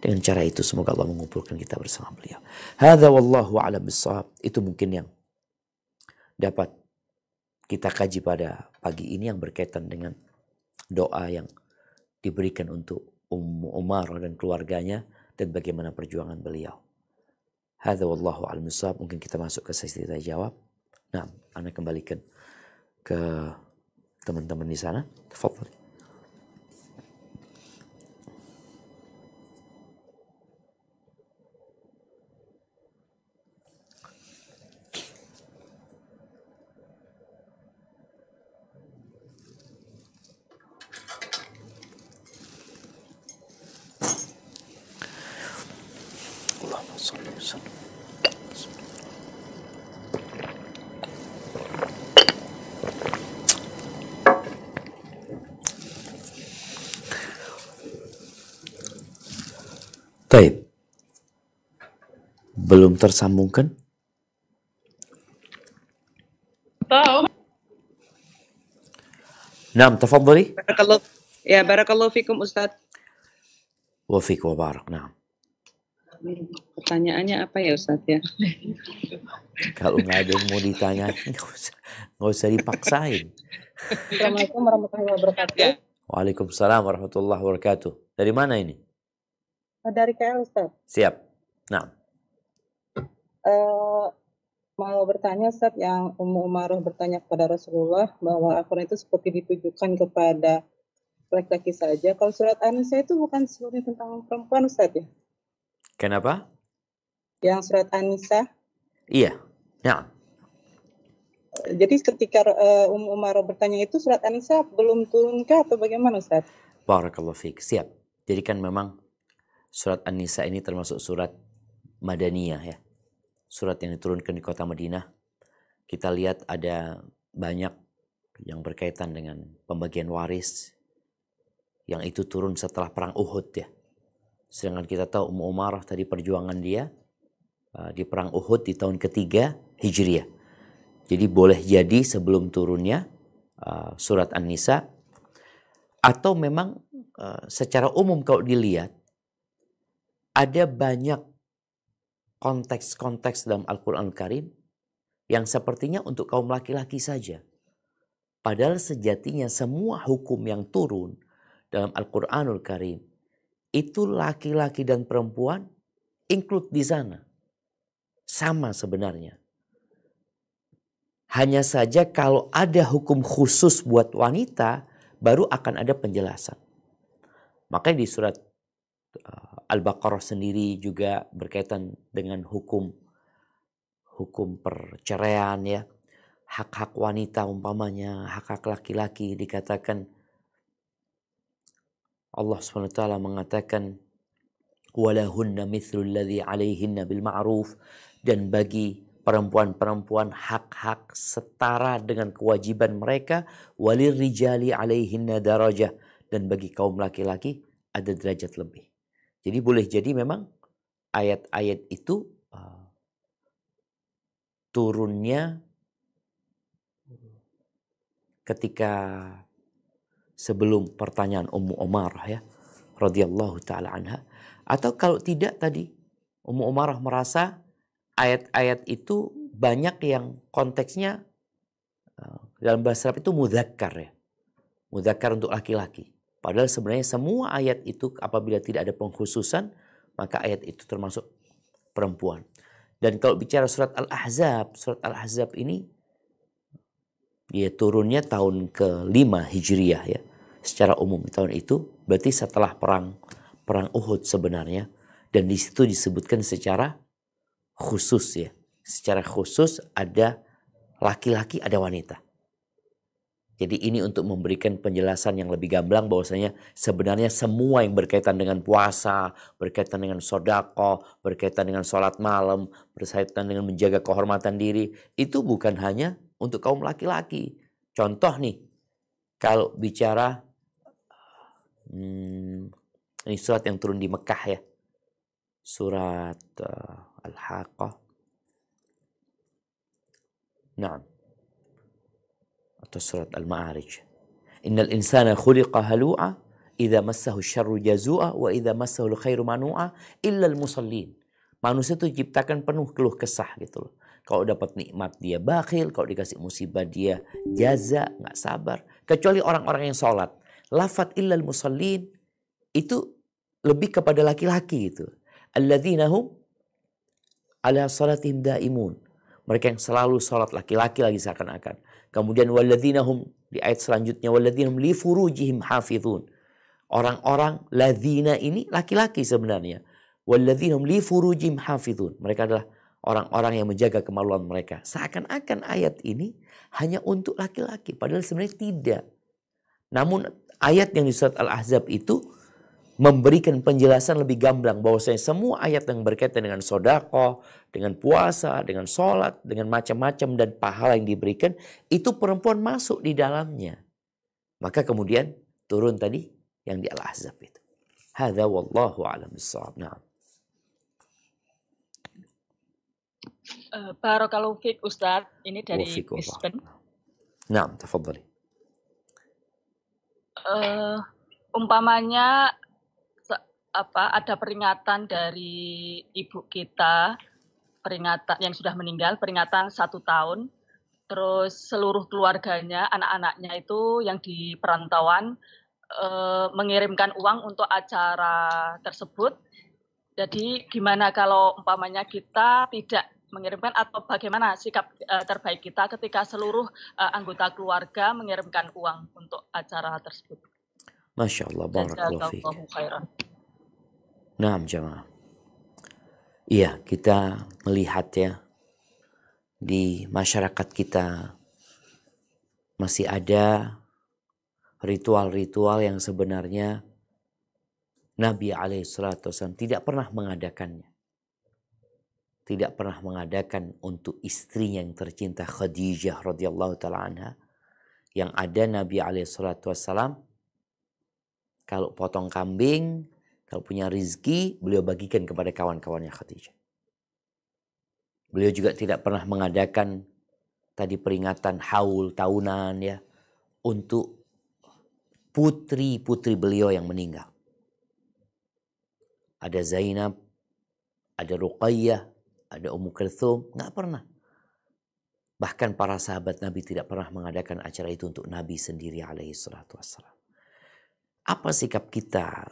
Dengan cara itu semoga Allah mengumpulkan kita bersama beliau. Hadza wallahu a'lam bissawab. Itu mungkin yang dapat kita kaji pada pagi ini yang berkaitan dengan doa yang diberikan untuk Ummu Umarah dan keluarganya dan bagaimana perjuangan beliau. Hadza wallahu a'lam bissawab. Mungkin kita masuk ke sesi tanya jawab. Nah, Anda kembalikan ke teman-teman di sana. Tafadhal. Baik. Belum tersambungkan? Tahu. Naam, tafadhali. Barakallahu fikum Ustadz. Wa fik wa barak. Naam. Pertanyaannya apa ya Ustadz ya? Kalau nggak ada yang mau ditanya, nggak usah dipaksain. Assalamualaikum warahmatullahi wabarakatuh. Ya. Waalaikumsalam warahmatullahi wabarakatuh. Dari mana ini? Dari KL Ustaz. Siap. Nah, Mau bertanya Ustaz, yang Ummu Umaroh bertanya kepada Rasulullah bahwa Al-Quran itu seperti ditujukan kepada laki-laki saja. Kalau surat An-Nisa itu bukan seluruhnya tentang perempuan Ustaz ya? kenapa? Yang surat An-Nisa. Iya. Nah, Jadi ketika Ummu Umaroh bertanya itu surat An-Nisa belum turunkah atau bagaimana Ustaz? barakallahu fik. Siap. Jadi kan memang surat An-Nisa ini termasuk surat Madaniyah ya. Surat yang diturunkan di kota Madinah. Kita lihat ada banyak yang berkaitan dengan pembagian waris. Yang itu turun setelah perang Uhud ya. Sedangkan kita tahu Ummu Umarah tadi perjuangan dia di perang Uhud di tahun ketiga Hijriah. Jadi boleh jadi sebelum turunnya surat An-Nisa. Atau memang secara umum kalau dilihat ada banyak konteks-konteks dalam Al-Quran Al-Karim yang sepertinya untuk kaum laki-laki saja. Padahal sejatinya semua hukum yang turun dalam Al-Quranul Karim itu laki-laki dan perempuan include di sana. Sama sebenarnya. Hanya saja kalau ada hukum khusus buat wanita, baru akan ada penjelasan. Makanya di surat Al-Baqarah sendiri juga berkaitan dengan hukum perceraian ya. Hak-hak wanita umpamanya, hak-hak laki-laki dikatakan Allah SWT mengatakan walahunna mithlul ladzi 'alaihinna bil ma'ruf, dan bagi perempuan-perempuan hak-hak setara dengan kewajiban mereka, walir rijali 'alaihinna darajah, dan bagi kaum laki-laki ada derajat lebih. Jadi boleh jadi memang ayat-ayat itu turunnya ketika sebelum pertanyaan Ummu Umarah ya radhiyallahu taala anha, atau kalau tidak tadi Ummu Umarah merasa ayat-ayat itu banyak yang konteksnya dalam bahasa Arab itu mudzakkar ya. Mudzakkar untuk laki-laki. Padahal sebenarnya semua ayat itu apabila tidak ada pengkhususan, maka ayat itu termasuk perempuan. Dan kalau bicara surat Al-Ahzab ini dia turunnya tahun ke-5 Hijriah ya. Secara umum tahun itu berarti setelah perang Uhud sebenarnya, dan di situ disebutkan secara khusus ya. Secara khusus ada laki-laki, ada wanita. Jadi ini untuk memberikan penjelasan yang lebih gamblang bahwasanya sebenarnya semua yang berkaitan dengan puasa, berkaitan dengan sedekah, berkaitan dengan sholat malam, berkaitan dengan menjaga kehormatan diri, itu bukan hanya untuk kaum laki-laki. Contoh nih, kalau bicara ini surat yang turun di Mekah ya, surat Al-Haqqah. Nah, atau surat Al-Ma'arij. Innal insana khuliqa halu'a idza massahu syarru jazua wa idza massahu khairu manu'a illa al-musallin. Manusia itu diciptakan penuh keluh kesah gitu loh. Kalau dapat nikmat dia bakhil, kalau dikasih musibah dia jaza, nggak sabar. Kecuali orang-orang yang sholat. Lafat illa al-musallin itu lebih kepada laki-laki itu. Alladzina hum ala salatihim daimun. Mereka yang selalu sholat, laki-laki lagi seakan-akan. Kemudian walladzina hum, di ayat selanjutnya walladzina hum li furujihim hafizun. Orang-orang ladzina ini laki-laki sebenarnya. Walladzina hum li furujihim hafizun. Mereka adalah orang-orang yang menjaga kemaluan mereka. Seakan-akan ayat ini hanya untuk laki-laki, padahal sebenarnya tidak. Namun ayat yang di surat Al-Ahzab itu memberikan penjelasan lebih gamblang bahwasanya semua ayat yang berkaitan dengan sedekah, dengan puasa, dengan sholat, dengan macam-macam dan pahala yang diberikan, itu perempuan masuk di dalamnya. Maka kemudian turun tadi yang di Al-Ahzab itu. Hadza wallahu a'lam bissawab. Nah. Barakallahu fiik Ustadz, ini dari Wafiqullah. Brisbane. Naam, tafadhali. Umpamanya ada peringatan dari ibu kita, peringatan yang sudah meninggal, peringatan 1 tahun, terus seluruh keluarganya, anak-anaknya itu yang di perantauan mengirimkan uang untuk acara tersebut. Jadi gimana kalau umpamanya kita tidak mengirimkan, atau bagaimana sikap terbaik kita ketika seluruh anggota keluarga mengirimkan uang untuk acara tersebut? Masya Allah, barakallahu fiik. Jazakallahu khairan. Naam jamaah. Iya, kita melihat ya, di masyarakat kita masih ada ritual-ritual yang sebenarnya Nabi SAW tidak pernah mengadakannya. Tidak pernah mengadakan untuk istrinya yang tercinta Khadijah radhiyallahu taala anha. Yang ada Nabi SAW kalau potong kambing, kalau punya rizki, beliau bagikan kepada kawan-kawannya Khadijah. Beliau juga tidak pernah mengadakan tadi peringatan haul tahunan ya untuk putri-putri beliau yang meninggal. Ada Zainab, ada Ruqayyah, ada Ummu Kulthum, nggak pernah. Bahkan para sahabat Nabi tidak pernah mengadakan acara itu untuk Nabi sendiri alaihi salatu wassalam. Apa sikap kita?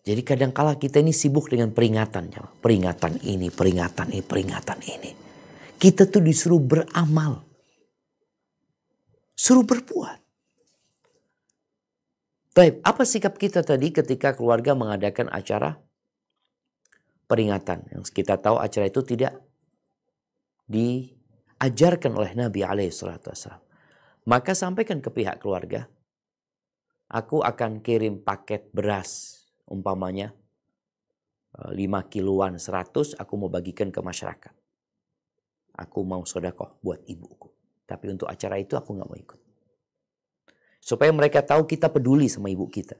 Jadi kadangkala kita ini sibuk dengan peringatan ini, peringatan ini, peringatan ini. Kita tuh disuruh beramal. Suruh berbuat. Baik, apa sikap kita tadi ketika keluarga mengadakan acara peringatan? Yang kita tahu acara itu tidak diajarkan oleh Nabi SAW. Maka sampaikan ke pihak keluarga, aku akan kirim paket beras, umpamanya 5 kiloan 100, aku mau bagikan ke masyarakat. Aku mau sedekah buat ibuku. Tapi untuk acara itu aku nggak mau ikut. Supaya mereka tahu kita peduli sama ibu kita.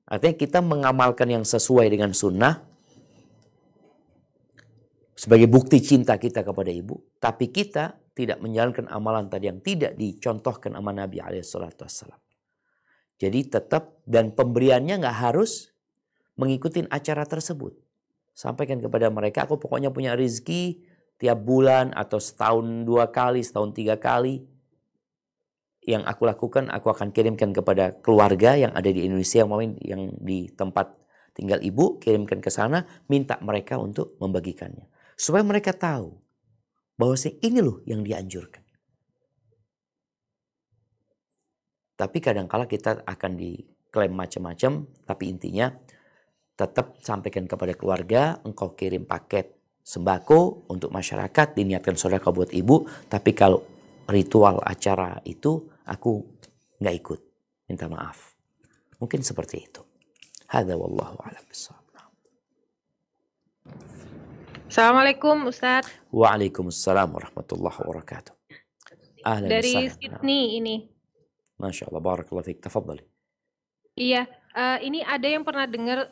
Artinya kita mengamalkan yang sesuai dengan sunnah sebagai bukti cinta kita kepada ibu. Tapi kita tidak menjalankan amalan tadi yang tidak dicontohkan sama Nabi SAW. Jadi tetap, dan pemberiannya nggak harus mengikuti acara tersebut. Sampaikan kepada mereka, aku pokoknya punya rezeki tiap bulan atau setahun 2 kali, setahun 3 kali. Yang aku lakukan, aku akan kirimkan kepada keluarga yang ada di Indonesia, yang di tempat tinggal ibu, kirimkan ke sana, minta mereka untuk membagikannya. Supaya mereka tahu bahwa ini loh yang dianjurkan. Tapi kadangkala kita akan diklaim macam-macam, tapi intinya tetap sampaikan kepada keluarga, engkau kirim paket sembako untuk masyarakat, diniatkan sedekah buat ibu, tapi kalau ritual acara itu aku nggak ikut, minta maaf. Mungkin seperti itu. Hadza wallahu a'lam bishawab. Assalamualaikum Ustadz. Waalaikumsalam warahmatullahi wabarakatuh. Ahlan Dari wasahlan. Sydney ini. Masya Allah, barakallahu fiik. Tafadhali. Iya, ini ada yang pernah dengar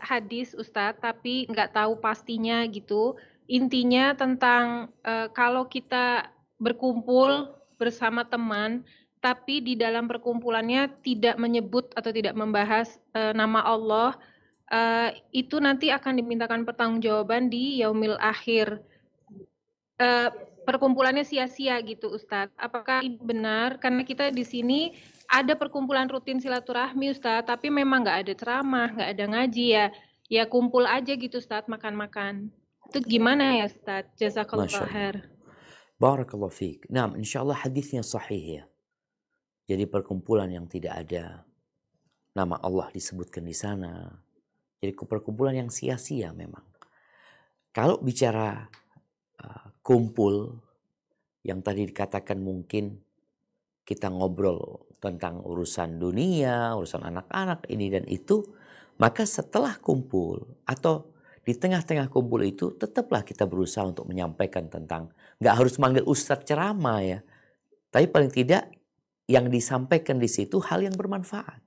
hadis Ustadz, tapi nggak tahu pastinya gitu. Intinya tentang kalau kita berkumpul bersama teman, tapi di dalam perkumpulannya tidak menyebut atau tidak membahas nama Allah, itu nanti akan dimintakan pertanggungjawaban di yaumil akhir. Perkumpulannya sia-sia gitu Ustadz. Apakah ini benar? Karena kita di sini ada perkumpulan rutin silaturahmi Ustadz, tapi memang nggak ada ceramah, nggak ada ngaji ya. Ya kumpul aja gitu Ustadz, makan-makan. Itu gimana ya Ustadz? Jazakallah khair. Barakallahu fiik. Nah, insyaallah hadisnya sahih ya. Jadi perkumpulan yang tidak ada nama Allah disebutkan di sana. Jadi perkumpulan yang sia-sia memang. Kalau bicara kumpul yang tadi dikatakan mungkin kita ngobrol tentang urusan dunia, urusan anak-anak ini dan itu, maka setelah kumpul atau di tengah-tengah kumpul itu tetaplah kita berusaha untuk menyampaikan tentang, nggak harus manggil ustadz ceramah ya, tapi paling tidak yang disampaikan di situ hal yang bermanfaat.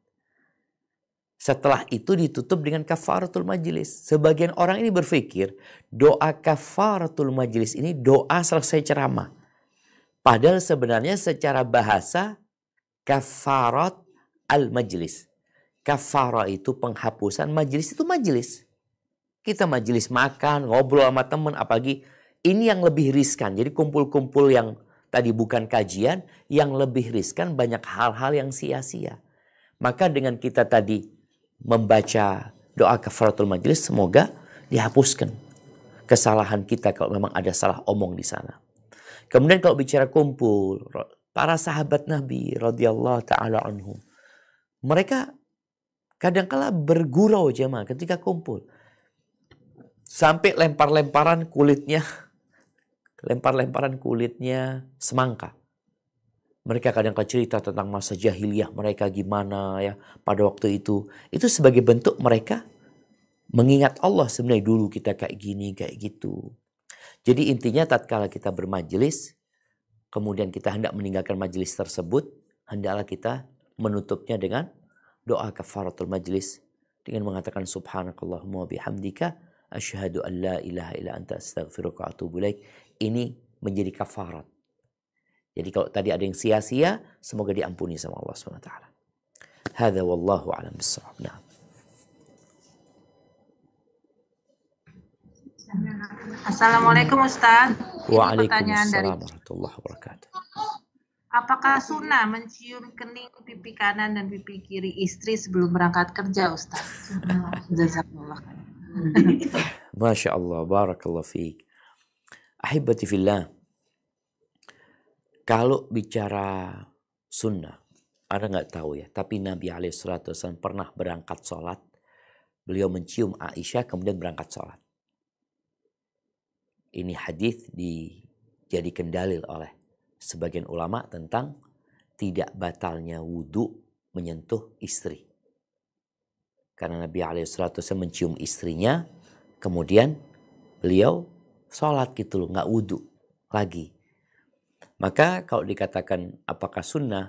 Setelah itu ditutup dengan kafaratul majlis. Sebagian orang ini berpikir doa kafaratul majlis ini doa selesai ceramah. Padahal sebenarnya secara bahasa kafarat al-majlis. Kafara itu penghapusan, majlis itu majlis. Kita majlis makan, ngobrol sama teman, apalagi ini yang lebih riskan. Jadi kumpul-kumpul yang tadi bukan kajian, yang lebih riskan banyak hal-hal yang sia-sia. Maka dengan kita tadi membaca doa kafaratul majlis, semoga dihapuskan kesalahan kita kalau memang ada salah omong di sana. Kemudian kalau bicara kumpul, para sahabat Nabi radhiyallahu taala anhum, mereka kadang-kala bergurau jemaah ketika kumpul. Sampai lempar-lemparan kulitnya semangka. Mereka kadang-kadang cerita tentang masa jahiliyah mereka gimana ya pada waktu itu. Itu sebagai bentuk mereka mengingat Allah, sebenarnya dulu kita kayak gini, kayak gitu. Jadi intinya tatkala kita bermajelis, kemudian kita hendak meninggalkan majelis tersebut, hendaklah kita menutupnya dengan doa kafaratul majelis dengan mengatakan subhanakallahumma wa bihamdika asyhadu an la ilaha illa anta astaghfiruka wa atubu ilaik. Ini menjadi kafarat. Jadi kalau tadi ada yang sia-sia, semoga diampuni sama Allah SWT. Hadza wallahu a'lam bissawab. Nah. Assalamualaikum Ustaz. Waalaikumsalam warahmatullahi wabarakatuh. Apakah sunnah mencium kening pipi kanan dan pipi kiri istri sebelum berangkat kerja, Ustaz? Jazakallah. Masya Allah, barakallah fiik. Ahibati fillah. Kalau bicara sunnah, ada nggak tahu ya. Tapi Nabi SAW pernah berangkat sholat. Beliau mencium Aisyah kemudian berangkat sholat. Ini hadis dijadikan dalil oleh sebagian ulama tentang tidak batalnya wudhu menyentuh istri. Karena Nabi SAW mencium istrinya, kemudian beliau sholat gitu loh, nggak wudhu lagi. Maka kalau dikatakan apakah sunnah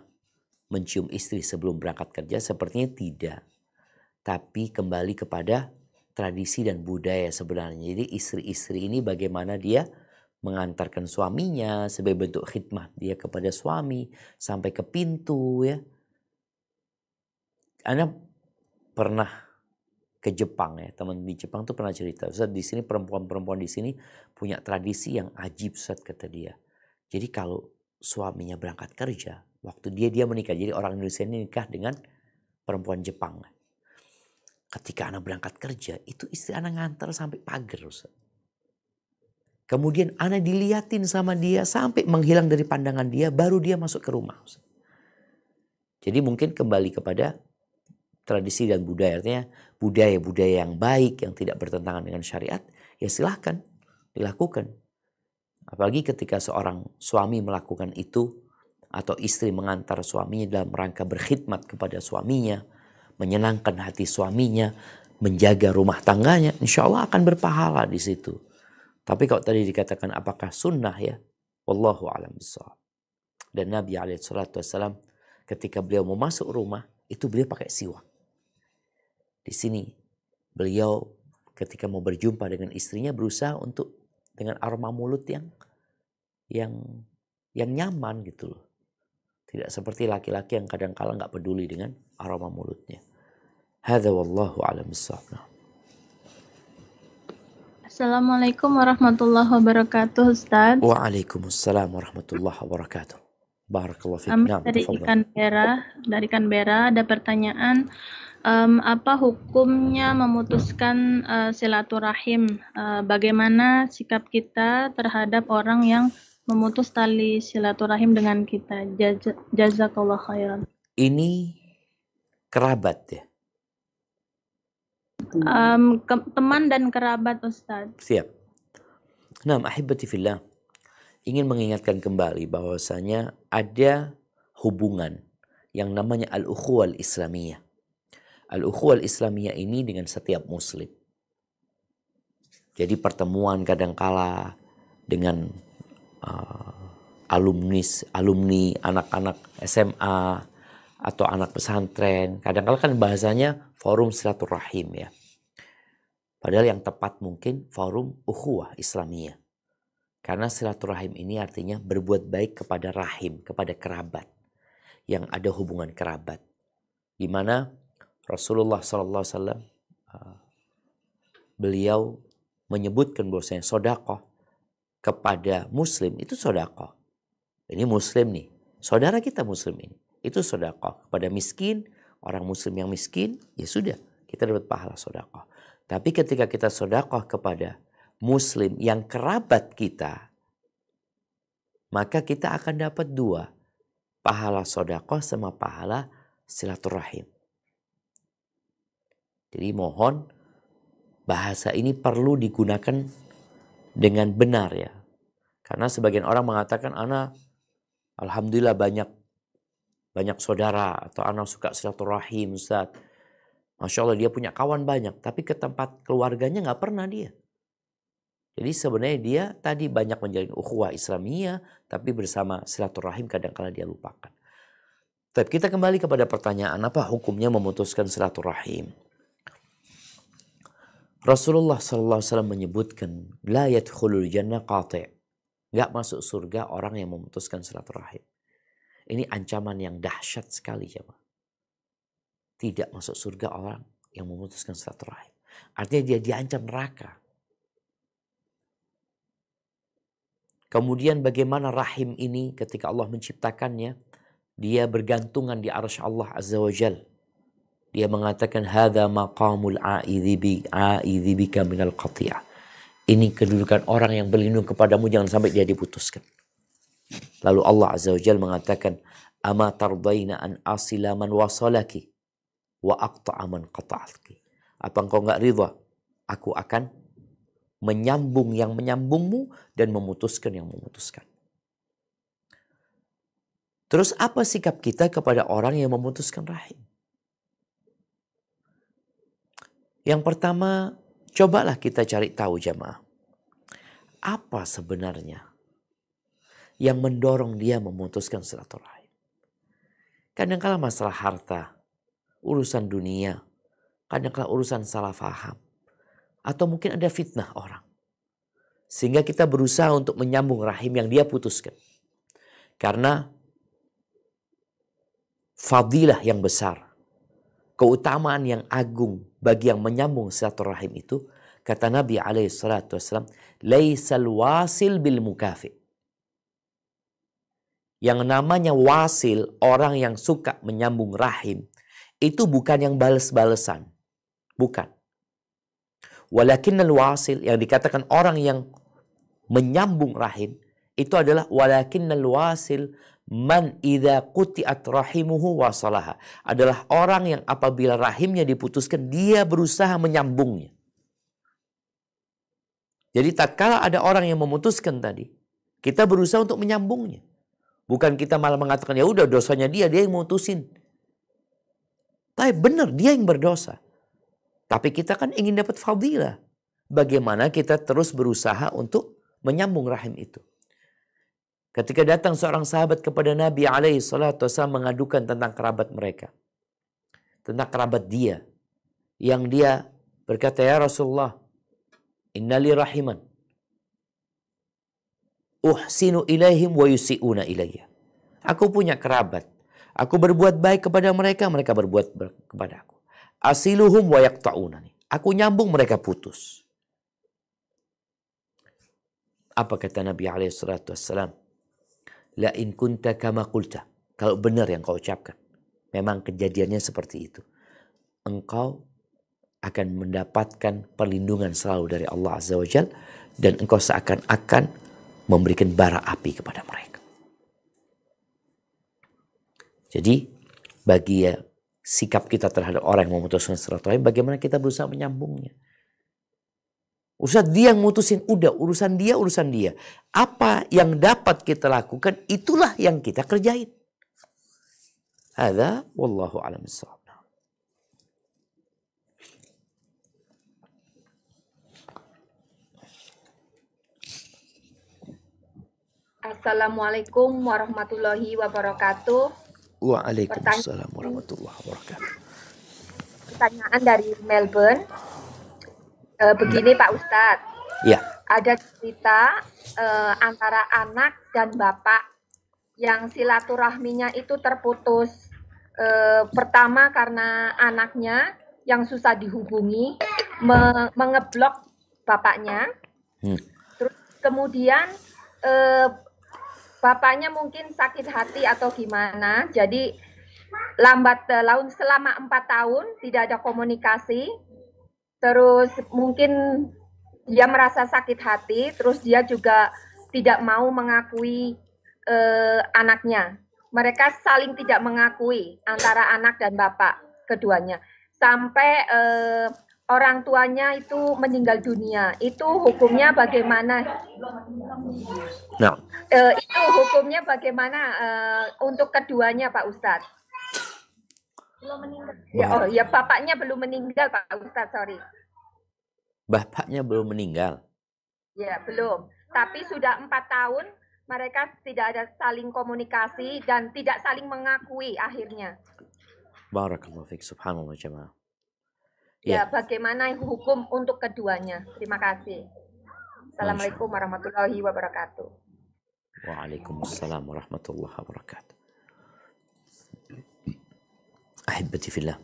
mencium istri sebelum berangkat kerja, sepertinya tidak. Tapi kembali kepada tradisi dan budaya sebenarnya. Jadi istri-istri ini bagaimana dia mengantarkan suaminya sebagai bentuk khidmat dia kepada suami sampai ke pintu ya. Ana pernah ke Jepang ya, teman di Jepang tuh pernah cerita, Ustaz di sini perempuan-perempuan di sini punya tradisi yang ajib Ustaz kata dia. Jadi kalau suaminya berangkat kerja, waktu dia menikah, jadi orang Indonesia ini nikah dengan perempuan Jepang. Ketika anak berangkat kerja, itu istri anak ngantar sampai pagar Ustaz. Kemudian anak diliatin sama dia sampai menghilang dari pandangan dia, baru dia masuk ke rumah Ustaz. Jadi mungkin kembali kepada tradisi dan budaya, artinya budaya-budaya yang baik, yang tidak bertentangan dengan syariat, ya silahkan dilakukan. Apalagi ketika seorang suami melakukan itu, atau istri mengantar suaminya dalam rangka berkhidmat kepada suaminya, menyenangkan hati suaminya, menjaga rumah tangganya, insya Allah akan berpahala di situ. Tapi kalau tadi dikatakan apakah sunnah ya, wallahu a'lam bishawab. Dan Nabi SAW ketika beliau mau masuk rumah, itu beliau pakai siwak. Di sini beliau ketika mau berjumpa dengan istrinya berusaha untuk dengan aroma mulut yang nyaman gitu loh. Tidak seperti laki-laki yang kadang-kala nggak peduli dengan aroma mulutnya. Hadza wallahu a'lam bishawab. Assalamualaikum warahmatullahi wabarakatuh, Ustaz. Waalaikumsalam warahmatullahi wabarakatuh. Barakallahu fiik. Kami dari Canberra ada pertanyaan, apa hukumnya memutuskan silaturahim? Bagaimana sikap kita terhadap orang yang memutus tali silaturahim dengan kita? Jazakallah khairan. Ini kerabat ya? Teman dan kerabat Ustaz. Siap. Nah, ahibati fillah, ingin mengingatkan kembali bahwasanya ada hubungan yang namanya al-ukhuwah al-islamiyah. Al-ukhuwah al-islamiyah ini dengan setiap muslim. Jadi pertemuan kadangkala dengan alumni anak-anak SMA atau anak pesantren. Kadang-kadang kan bahasanya forum silaturahim ya. Padahal yang tepat mungkin forum ukhuwah Islamiyah. Karena silaturahim ini artinya berbuat baik kepada rahim, kepada kerabat. Yang ada hubungan kerabat. Di mana Rasulullah SAW beliau menyebutkan bahwasanya sedekah kepada muslim itu sedekah. Ini muslim nih, saudara kita muslim ini. Itu sedekah kepada miskin, orang muslim yang miskin, ya sudah, kita dapat pahala sedekah. Tapi ketika kita sedekah kepada muslim yang kerabat kita, maka kita akan dapat dua, pahala sedekah sama pahala silaturahim. Jadi mohon bahasa ini perlu digunakan dengan benar ya. Karena sebagian orang mengatakan, ana alhamdulillah banyak saudara, atau ana suka silaturahim Ustaz. Masya Allah dia punya kawan banyak, tapi ke tempat keluarganya nggak pernah dia. Jadi sebenarnya dia tadi banyak menjalin ukhuwah Islamiyah, tapi bersama silaturahim kadang-kala dia lupakan. Tapi kita kembali kepada pertanyaan, apa hukumnya memutuskan silaturahim? Rasulullah SAW menyebutkan, la yadkhulul jannah qati'. Nggak masuk surga orang yang memutuskan silaturahim. Ini ancaman yang dahsyat sekali jemaah. Tidak masuk surga orang yang memutuskan silaturahim. Artinya dia diancam neraka. Kemudian bagaimana rahim ini ketika Allah menciptakannya, dia bergantungan di arsy Allah Azza wa Jal. Dia mengatakan, hadza maqamul a'idzi bika minal qati'ah. Ini kedudukan orang yang berlindung kepadamu, jangan sampai dia diputuskan. Lalu Allah Azza wa Jal mengatakan, ama tardaina an asila man wasalaki wa aqta'a man qata'alki. Apa engkau enggak ridha? Aku akan menyambung yang menyambungmu dan memutuskan yang memutuskan. Terus apa sikap kita kepada orang yang memutuskan rahim? Yang pertama, cobalah kita cari tahu jamaah. Apa sebenarnya yang mendorong dia memutuskan silaturahim? Kadang-kala masalah harta, urusan dunia, kadang-kala urusan salah faham. Atau mungkin ada fitnah orang. Sehingga kita berusaha untuk menyambung rahim yang dia putuskan. Karena fadilah yang besar, keutamaan yang agung bagi yang menyambung silaturahim itu, kata Nabi SAW, laisal wasil bil mukafi. Yang namanya wasil, orang yang suka menyambung rahim, itu bukan yang bales-balesan. Bukan. Walakinnal wasil, yang dikatakan orang yang menyambung rahim, itu adalah walakinnal wasil man idza quti'at rahimuhu wasalaha. Adalah orang yang apabila rahimnya diputuskan, dia berusaha menyambungnya. Jadi tatkala ada orang yang memutuskan tadi, kita berusaha untuk menyambungnya. Bukan kita malah mengatakan, ya udah dosanya dia yang mutusin. Tapi benar, dia yang berdosa. Tapi kita kan ingin dapat fadilah. Bagaimana kita terus berusaha untuk menyambung rahim itu. Ketika datang seorang sahabat kepada Nabi SAW mengadukan tentang kerabat mereka. Tentang kerabat dia. Yang dia berkata, ya Rasulullah, innali rahiman. Uhsinu ilaihim wa yusi'una ilayya. Aku punya kerabat. Aku berbuat baik kepada mereka, mereka berbuat kepada aku. Asiluhum wa yaqta'unani. Aku nyambung, mereka putus. Apa kata Nabi SAW? La in kunta kama qulta. Kalau benar yang kau ucapkan, memang kejadiannya seperti itu, engkau akan mendapatkan perlindungan selalu dari Allah Azza wa Jal, dan engkau seakan-akan memberikan bara api kepada mereka. Jadi bagi sikap kita terhadap orang yang memutuskan silaturahim, bagaimana kita berusaha menyambungnya. Ustaz, dia yang mutusin, udah urusan dia. Apa yang dapat kita lakukan, itulah yang kita kerjain. Hadza wallahu a'lam bissawab. Assalamualaikum warahmatullahi wabarakatuh. Waalaikumsalam warahmatullahi wabarakatuh. Pertanyaan dari Melbourne. Begini Pak Ustadz. Ya. Ada cerita antara anak dan bapak yang silaturahminya itu terputus. Pertama karena anaknya yang susah dihubungi mengeblok bapaknya. Terus kemudian bapaknya mungkin sakit hati atau gimana, jadi lambat laun selama 4 tahun tidak ada komunikasi. Terus mungkin dia merasa sakit hati, terus dia juga tidak mau mengakui anaknya. Mereka saling tidak mengakui antara anak dan bapak keduanya. Sampai orang tuanya itu meninggal dunia. Itu hukumnya bagaimana? Nah. Itu hukumnya bagaimana untuk keduanya Pak Ustadz? Belum meninggal. Ya, bapaknya belum meninggal Pak Ustadz, sorry. Bapaknya belum meninggal? Ya, belum. Tapi sudah 4 tahun mereka tidak ada saling komunikasi dan tidak saling mengakui akhirnya. Barakallahu fiik, subhanallah jemaah. Ya, bagaimana hukum untuk keduanya? Terima kasih. Assalamualaikum warahmatullahi wabarakatuh. Waalaikumsalam warahmatullahi wabarakatuh. Ahibati fillah.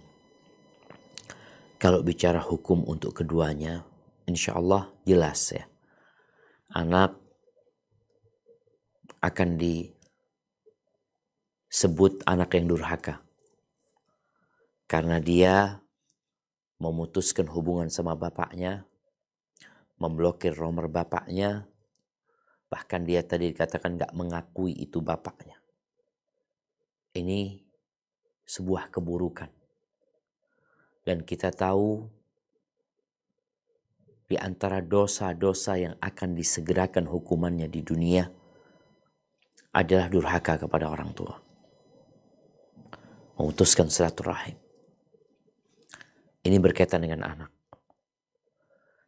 Kalau bicara hukum untuk keduanya, insya Allah jelas ya. Anak akan disebut anak yang durhaka. Karena dia memutuskan hubungan sama bapaknya, memblokir nomor bapaknya, bahkan dia tadi dikatakan gak mengakui itu bapaknya. Ini sebuah keburukan. Dan kita tahu di antara dosa-dosa yang akan disegerakan hukumannya di dunia adalah durhaka kepada orang tua. Memutuskan silaturahim. Ini berkaitan dengan anak.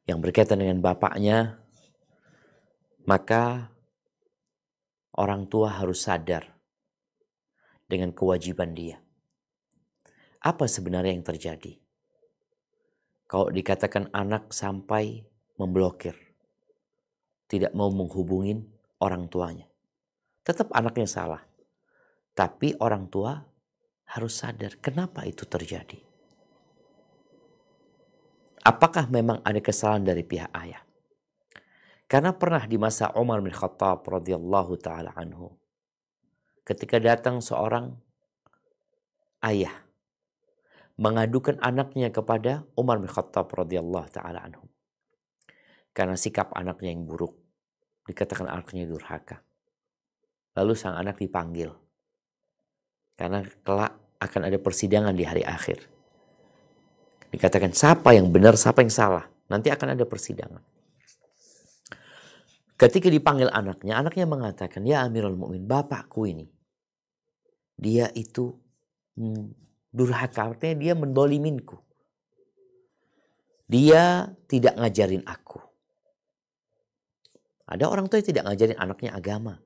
Yang berkaitan dengan bapaknya, maka orang tua harus sadar dengan kewajiban dia. Apa sebenarnya yang terjadi? Kalau dikatakan anak sampai memblokir, tidak mau menghubungin orang tuanya, tetap anaknya salah. Tapi orang tua harus sadar kenapa itu terjadi. Apakah memang ada kesalahan dari pihak ayah? Karena pernah di masa Umar bin Khattab radhiyallahu taala anhu, ketika datang seorang ayah mengadukan anaknya kepada Umar bin Khattab radhiyallahu taala anhu. Karena sikap anaknya yang buruk, dikatakan anaknya durhaka. Lalu sang anak dipanggil. Karena kelak akan ada persidangan di hari akhir. Dikatakan siapa yang benar, siapa yang salah. Nanti akan ada persidangan. Ketika dipanggil anaknya mengatakan, ya Amirul Mukminin, bapakku ini, dia itu durhaka, artinya dia mendoliminku. Dia tidak ngajarin aku. Ada orang tua yang tidak ngajarin anaknya agama.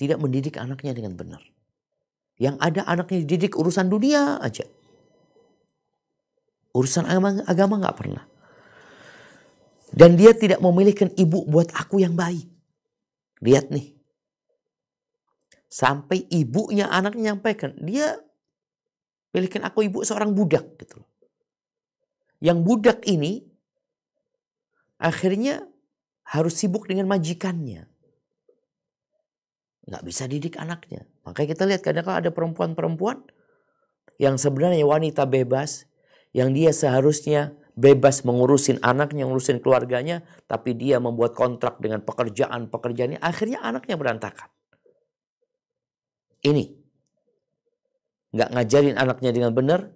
Tidak mendidik anaknya dengan benar. Yang ada anaknya dididik urusan dunia aja. Urusan agama nggak pernah. Dan dia tidak memilihkan ibu buat aku yang baik. Lihat nih. Sampai ibunya anaknya nyampaikan. Dia pilihkan aku ibu seorang budak. Gitu. Yang budak ini akhirnya harus sibuk dengan majikannya. Nggak bisa didik anaknya. Makanya kita lihat kadang-kadang ada perempuan-perempuan yang sebenarnya wanita bebas. Yang dia seharusnya bebas mengurusin anaknya, mengurusin keluarganya. Tapi dia membuat kontrak dengan pekerjaannya. Akhirnya anaknya berantakan. Ini. Nggak ngajarin anaknya dengan benar.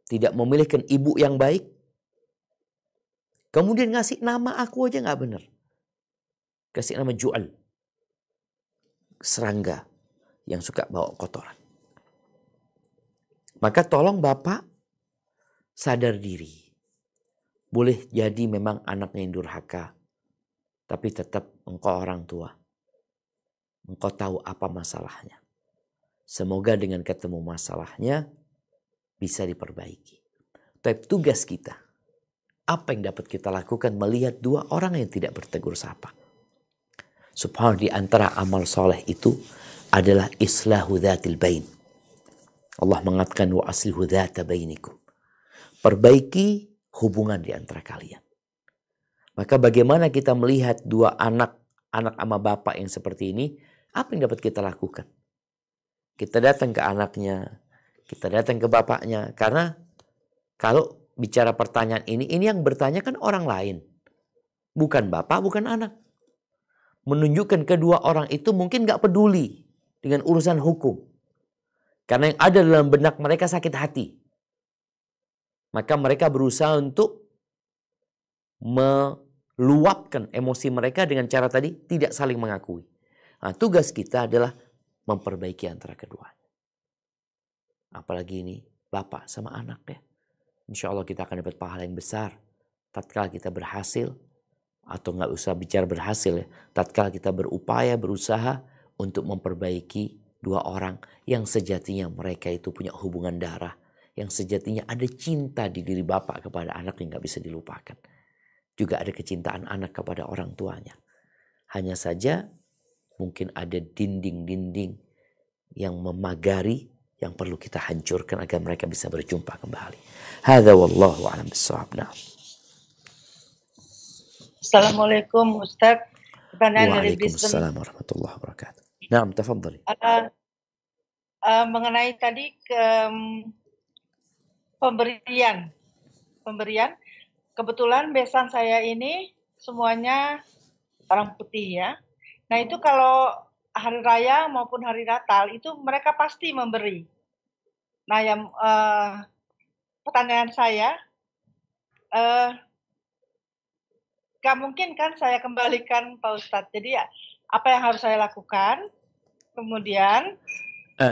Tidak memilihkan ibu yang baik. Kemudian ngasih nama aku aja nggak benar. Kasih nama Ju'al. Serangga. Yang suka bawa kotoran. Maka tolong Bapak sadar diri. Boleh jadi memang anaknya yang durhaka. Tapi tetap engkau orang tua. Engkau tahu apa masalahnya. Semoga dengan ketemu masalahnya bisa diperbaiki. Tapi tugas kita, apa yang dapat kita lakukan melihat dua orang yang tidak bertegur sapa. Subhanallah, di antara amal soleh itu adalah islahu dzatil bain. Allah mengatakan wa aslihu dzata bainikum. Perbaiki hubungan di antara kalian. Maka bagaimana kita melihat dua anak sama bapak yang seperti ini, apa yang dapat kita lakukan? Kita datang ke anaknya, kita datang ke bapaknya. Karena kalau bicara pertanyaan ini yang bertanya kan orang lain. Bukan bapak, bukan anak. Menunjukkan kedua orang itu mungkin gak peduli dengan urusan hukum. Karena yang ada dalam benak mereka sakit hati. Maka mereka berusaha untuk meluapkan emosi mereka dengan cara tadi tidak saling mengakui. Nah, tugas kita adalah memperbaiki antara keduanya. Apalagi ini bapak sama anak ya. Insya Allah kita akan dapat pahala yang besar. Tatkala kita berhasil, atau nggak usah bicara berhasil ya. Tatkala kita berupaya, berusaha untuk memperbaiki dua orang yang sejatinya mereka itu punya hubungan darah. Yang sejatinya ada cinta di diri bapak kepada anak yang nggak bisa dilupakan. Juga ada kecintaan anak kepada orang tuanya. Hanya saja mungkin ada dinding-dinding yang memagari yang perlu kita hancurkan agar mereka bisa berjumpa kembali. Hadza wallahu a'lam bissawab. Assalamualaikum Ustaz. Pertanyaan dari Brisbane. Waalaikumsalam warahmatullahi wabarakatuh. Naam, tafadhali. Mengenai tadi pemberian. Kebetulan besan saya ini semuanya orang putih ya. Nah itu kalau hari raya maupun hari Natal itu mereka pasti memberi. Nah yang pertanyaan saya, gak mungkin kan saya kembalikan Pak Ustadz. Jadi apa yang harus saya lakukan? Kemudian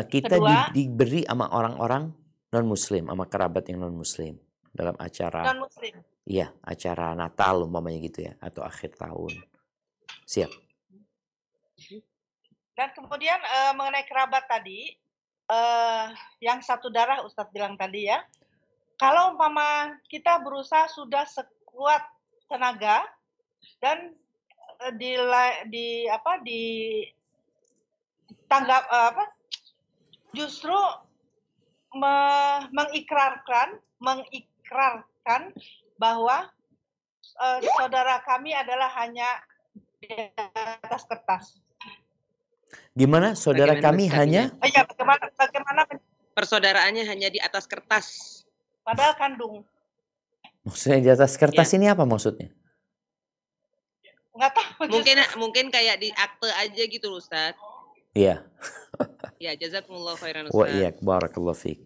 kita kedua, diberi sama orang-orang non-muslim, sama kerabat yang non-muslim dalam acara. non-muslim. Iya, acara Natal umpamanya gitu ya, atau akhir tahun. Siap. Dan kemudian mengenai kerabat tadi, yang satu darah Ustadz bilang tadi ya, kalau umpama kita berusaha sudah sekuat tenaga dan justru mengikrarkan bahwa saudara kami adalah hanya di atas kertas. Gimana saudara kami hanya? Iya, bagaimana Persaudaraannya hanya di atas kertas. Padahal kandung. Maksudnya di atas kertas Ya. ini apa maksudnya? Nggak tahu. Mungkin kayak di akte aja gitu Ustaz. Iya. Ya, jazakumullah khairan Wa Ustaz. iyyak, barakallahu fiik.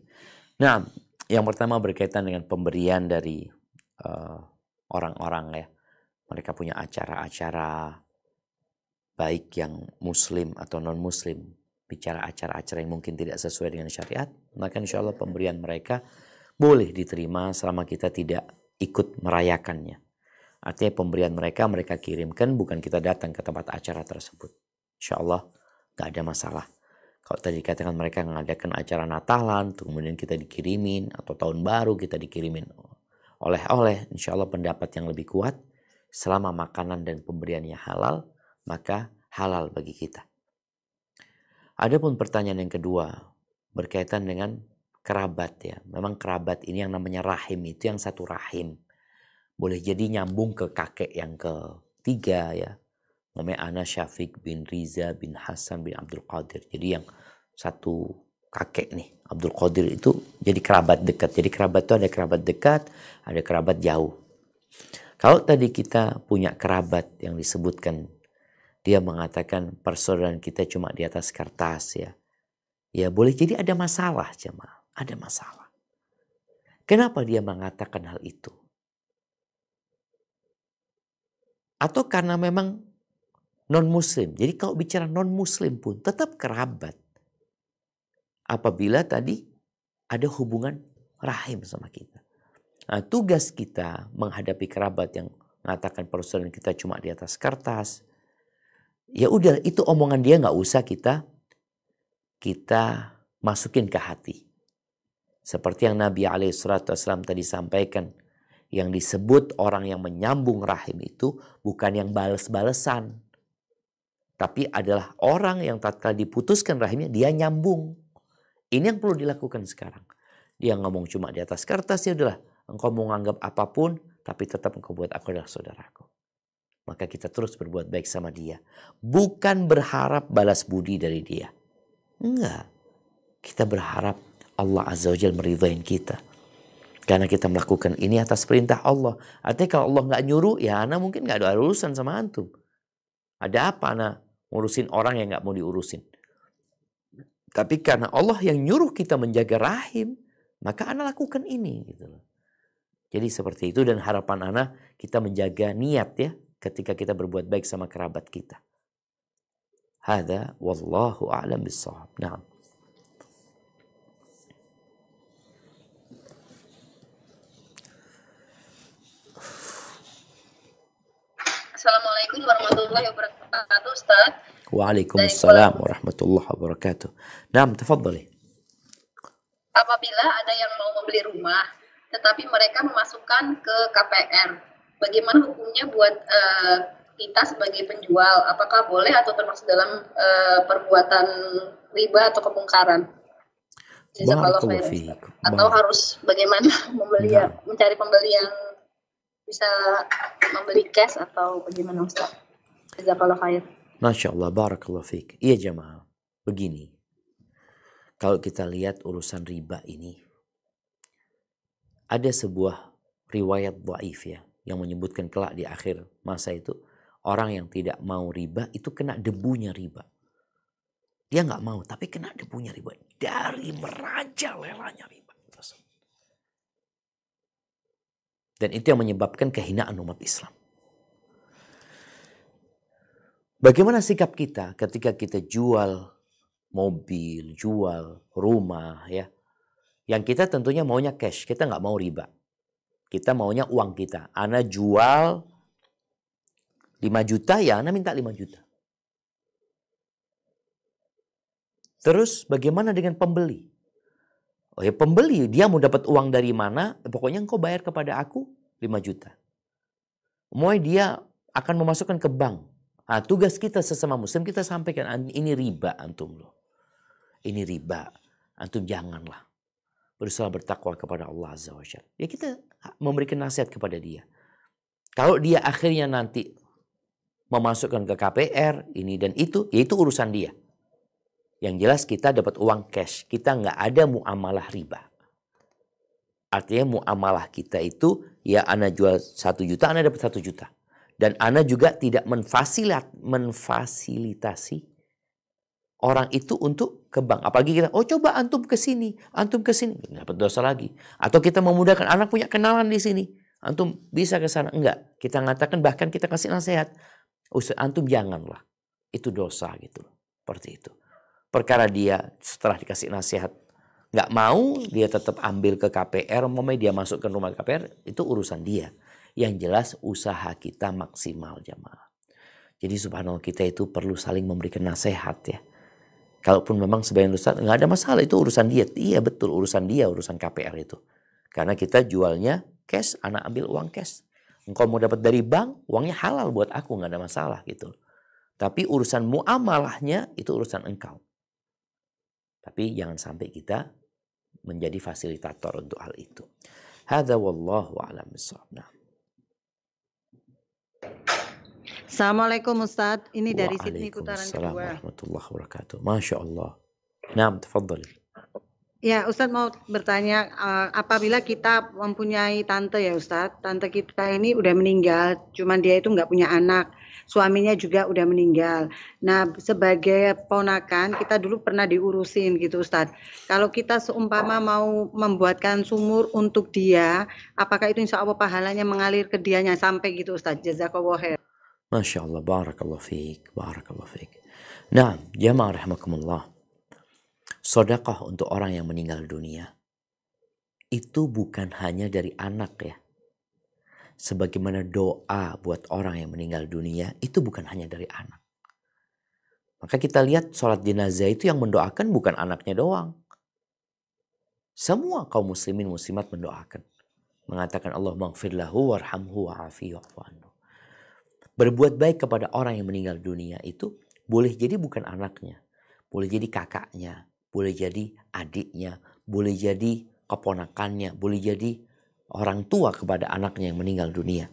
Nah, yang pertama berkaitan dengan pemberian dari orang-orang ya. Mereka punya acara-acara baik yang muslim atau non-muslim. Bicara acara-acara yang mungkin tidak sesuai dengan syariat. Maka insya Allah pemberian mereka boleh diterima selama kita tidak ikut merayakannya. Artinya pemberian mereka kirimkan, bukan kita datang ke tempat acara tersebut. Insya Allah gak ada masalah. Kalau tadi dikatakan mereka mengadakan acara Natalan, kemudian kita dikirimin, atau tahun baru kita dikirimin oleh-oleh, insya Allah pendapat yang lebih kuat, selama makanan dan pemberiannya halal, maka halal bagi kita. Adapun pertanyaan yang kedua, berkaitan dengan kerabat ya. Memang kerabat ini yang namanya rahim, itu yang satu rahim. Boleh jadi nyambung ke kakek yang ketiga ya. Namanya Ana Syafiq bin Riza bin Hasan bin Abdul Qadir. Jadi yang satu kakek nih, Abdul Qadir itu jadi kerabat dekat. Jadi kerabat itu ada kerabat dekat, ada kerabat jauh. Kalau tadi kita punya kerabat yang disebutkan, dia mengatakan persaudaraan kita cuma di atas kertas ya. Ya boleh jadi ada masalah jemaah, ada masalah. Kenapa dia mengatakan hal itu? Atau karena memang non-muslim. Jadi kalau bicara non-muslim pun tetap kerabat. Apabila tadi ada hubungan rahim sama kita. Nah, tugas kita menghadapi kerabat yang mengatakan persaudaraan kita cuma di atas kertas. Ya udah, itu omongan dia nggak usah kita masukin ke hati. Seperti yang Nabi SAW tadi sampaikan, yang disebut orang yang menyambung rahim itu bukan yang bales-balesan, tapi adalah orang yang tatkala diputuskan rahimnya, dia nyambung. Ini yang perlu dilakukan sekarang. Dia ngomong cuma di atas kertas, ya udahlah, engkau mau nganggap apapun, tapi tetap engkau buat aku adalah saudaraku. Maka kita terus berbuat baik sama dia. Bukan berharap balas budi dari dia. Enggak. Kita berharap Allah Azza wa Jalla meridhain kita. Karena kita melakukan ini atas perintah Allah. Artinya kalau Allah nggak nyuruh, ya ana mungkin nggak ada urusan sama antum. Ada apa ana ngurusin orang yang nggak mau diurusin? Tapi karena Allah yang nyuruh kita menjaga rahim, maka ana lakukan ini. Gitu loh. Jadi seperti itu, dan harapan ana kita menjaga niat ya ketika kita berbuat baik sama kerabat kita. Hada wallahu a'lam bissawab. Naam. Assalamualaikum warahmatullahi wabarakatuh, Ustaz. Waalaikumsalam warahmatullahi wabarakatuh. Naam, tafadhali. Apabila ada yang mau membeli rumah, tetapi mereka memasukkan ke KPR, bagaimana hukumnya buat kita sebagai penjual? Apakah boleh atau termasuk dalam perbuatan riba atau kemungkaran? Barakallahu fiik. Atau harus bagaimana mencari pembeli yang bisa membeli cash atau bagaimana, Ustaz? Jazakallahu khair. Masya Allah, barakallahu fiik. Iya jemaah, begini. Kalau kita lihat urusan riba ini, ada sebuah riwayat dhaif ya, yang menyebutkan kelak di akhir masa itu, orang yang tidak mau riba itu kena debunya riba. Dia nggak mau, tapi kena debunya riba. Dari merajalelanya riba. Dan itu yang menyebabkan kehinaan umat Islam. Bagaimana sikap kita ketika kita jual mobil, jual rumah ya. Yang kita tentunya maunya cash, kita nggak mau riba. Kita maunya uang kita. Ana jual 5 juta, ya ana minta 5 juta. Terus bagaimana dengan pembeli? Oh ya pembeli, dia mau dapat uang dari mana? Pokoknya engkau bayar kepada aku 5 juta. Mau dia akan memasukkan ke bank. Nah, tugas kita sesama muslim, kita sampaikan, ini riba antum loh. Ini riba. Antum janganlah. Berusaha bertakwa kepada Allah Azza wa Jalla. Ya kita memberikan nasihat kepada dia. Kalau dia akhirnya nanti memasukkan ke KPR, ini dan itu, ya itu urusan dia. Yang jelas kita dapat uang cash. Kita nggak ada muamalah riba. Artinya muamalah kita itu, ya ana jual 1 juta, ana dapat 1 juta. Dan ana juga tidak memfasilitasi orang itu untuk ke bank. Apalagi kita, oh coba antum ke sini, dapat dosa lagi. Atau kita memudahkan, anak punya kenalan di sini, antum bisa ke sana. Enggak, kita mengatakan, bahkan kita kasih nasihat, Ustaz, antum janganlah, itu dosa gitu. Seperti itu. Perkara dia setelah dikasih nasihat nggak mau, dia tetap ambil ke KPR, dia masukkan rumah KPR, itu urusan dia. Yang jelas usaha kita maksimal jamaah. Jadi subhanallah, kita itu perlu saling memberikan nasihat ya. Kalaupun memang sebagian Ustaz nggak ada masalah, itu urusan dia. Iya betul, urusan dia, urusan KPR itu. Karena kita jualnya cash, anak ambil uang cash. Engkau mau dapat dari bank, uangnya halal buat aku, nggak ada masalah gitu. Tapi urusan muamalahnya itu urusan engkau. Tapi jangan sampai kita menjadi fasilitator untuk hal itu. Hadza wallahu a'lam bissawab. Assalamualaikum Ustadz, ini dari Sydney putaran Waalaikumsalam kedua. warahmatullahi wabarakatuh. Masya Allah. Naam, tafadhali. Ya Ustadz mau bertanya, apabila kita mempunyai tante ya Ustadz, tante kita ini udah meninggal, cuman dia itu nggak punya anak, suaminya juga udah meninggal. Nah sebagai ponakan kita dulu pernah diurusin gitu Ustadz. Kalau kita seumpama mau membuatkan sumur untuk dia, apakah itu insya Allah pahalanya mengalir ke dianya sampai gitu Ustadz? Jazakallahu khair. Masya Allah, barakallahu fiik, barakallahu fiik. Nah, jamaah rahimakumullah. Sedekah untuk orang yang meninggal dunia itu bukan hanya dari anak ya. Sebagaimana doa buat orang yang meninggal dunia itu bukan hanya dari anak. Maka kita lihat sholat jenazah itu yang mendoakan bukan anaknya doang. Semua kaum muslimin muslimat mendoakan. Mengatakan Allah maghfir lahu warhamhu wa'afihi wa'fu anhu. Berbuat baik kepada orang yang meninggal dunia itu boleh jadi bukan anaknya. Boleh jadi kakaknya. Boleh jadi adiknya. Boleh jadi keponakannya. Boleh jadi orang tua kepada anaknya yang meninggal dunia.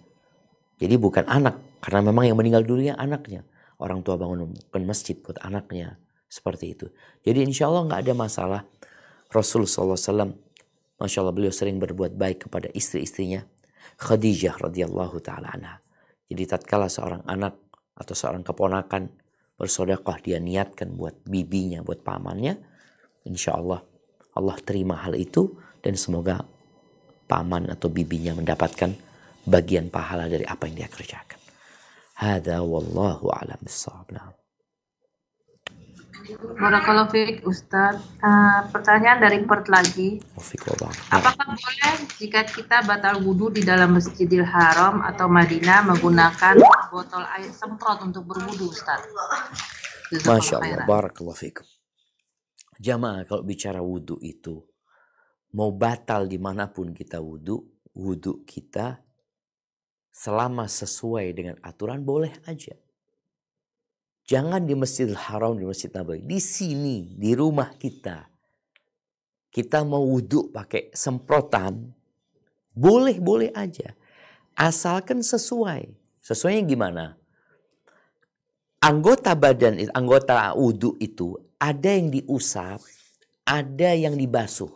Jadi bukan anak. Karena memang yang meninggal dunia anaknya. Orang tua bangunkan masjid buat anaknya. Seperti itu. Jadi insya Allah nggak ada masalah. Rasulullah SAW, Masya Allah, beliau sering berbuat baik kepada istri-istrinya. Khadijah radhiyallahu ta'ala anha. Jadi tatkala seorang anak atau seorang keponakan bersedekah, dia niatkan buat bibinya, buat pamannya. Insya Allah, Allah terima hal itu. Dan semoga paman atau bibinya mendapatkan bagian pahala dari apa yang dia kerjakan. Hadza wallahu a'lam bissawab. Barakallahu fiik Ustaz. Pertanyaan dari Perth lagi. Apakah boleh jika kita batal wudhu di dalam Masjidil Haram atau Madinah menggunakan botol air semprot untuk berwudhu, Ustaz? Masya Allah, barakallahu fiikum. Jamaah, kalau bicara wudhu itu, mau batal dimanapun kita wudhu, wudhu kita selama sesuai dengan aturan boleh aja. Jangan di Masjidil Haram, di Masjid Nabawi. Di sini, di rumah kita. Kita mau wudhu pakai semprotan. Boleh-boleh aja. Asalkan sesuai. Sesuainya gimana? Anggota badan, anggota wudhu itu ada yang diusap, ada yang dibasuh.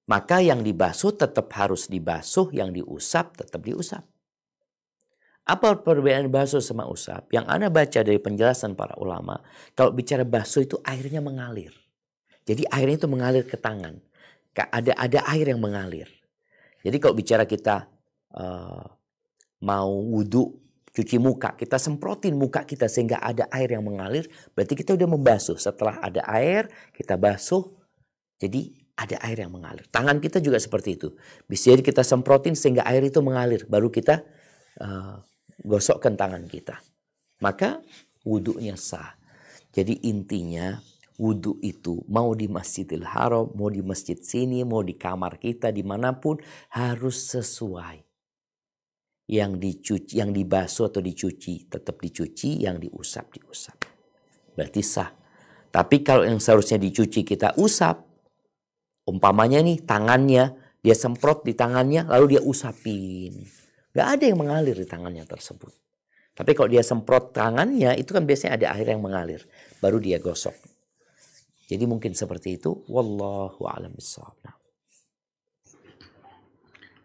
Maka yang dibasuh tetap harus dibasuh, yang diusap tetap diusap. Apa perbedaan basuh sama usap? Yang Anda baca dari penjelasan para ulama, kalau bicara basuh itu airnya mengalir. Jadi airnya itu mengalir ke tangan. Ada air yang mengalir. Jadi kalau bicara kita mau wudhu, cuci muka, kita semprotin muka kita sehingga ada air yang mengalir, berarti kita udah membasuh. Setelah ada air, kita basuh, jadi ada air yang mengalir. Tangan kita juga seperti itu. Bisa jadi kita semprotin sehingga air itu mengalir, baru kita gosokkan tangan kita. Maka wudhunya sah. Jadi intinya wudhu itu mau di Masjidil Haram, mau di masjid sini, mau di kamar kita, dimanapun harus sesuai. Yang dicuci, yang dibasuh atau dicuci tetap dicuci, yang diusap diusap. Berarti sah. Tapi kalau yang seharusnya dicuci kita usap, umpamanya nih tangannya, dia semprot di tangannya lalu dia usapin. Gak ada yang mengalir di tangannya tersebut. Tapi kalau dia semprot tangannya, itu kan biasanya ada air yang mengalir. Baru dia gosok. Jadi mungkin seperti itu. Wallahu a'lam bishawab.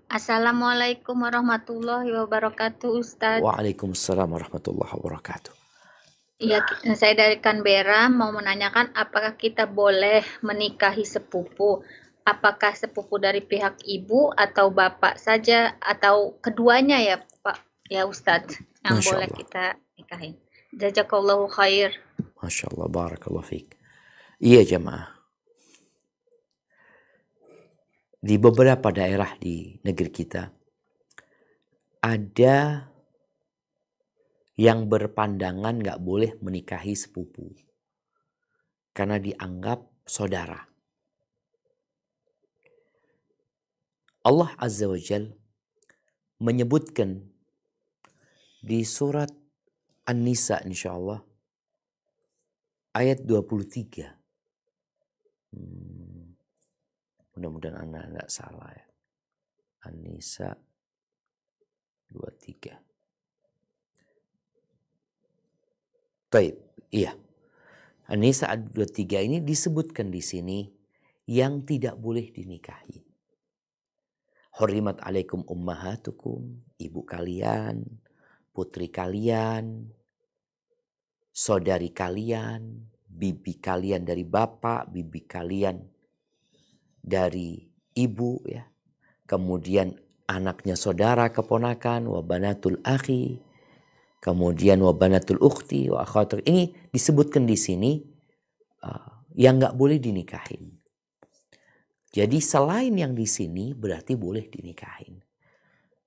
Assalamualaikum warahmatullahi wabarakatuh, Ustaz. Waalaikumsalam warahmatullahi wabarakatuh. Iya, saya dari Canberra mau menanyakan apakah kita boleh menikahi sepupu? Apakah sepupu dari pihak ibu atau bapak saja atau keduanya ya Pak, ya Ustadz yang Masya boleh Allah. kita nikahin. Jazakallahu khair. Masya Allah, barakallahu fiik. Iya jemaah. Di beberapa daerah di negeri kita ada yang berpandangan gak boleh menikahi sepupu karena dianggap saudara. Allah Azza wa Jal menyebutkan di surat An-Nisa insyaallah ayat 23. Mudah-mudahan Anda enggak salah ya. An-Nisa 23. Baik, iya. An-Nisa 23 ini disebutkan di sini yang tidak boleh dinikahi. Hurrimat alaikum ummahatukum, ibu kalian, putri kalian, saudari kalian, bibi kalian dari bapak, bibi kalian dari ibu ya. Kemudian anaknya saudara keponakan, wa banatul akhi, kemudian wa banatul ukhti, wa akhatul. Ini disebutkan di sini yang nggak boleh dinikahin. Jadi selain yang di sini berarti boleh dinikahin.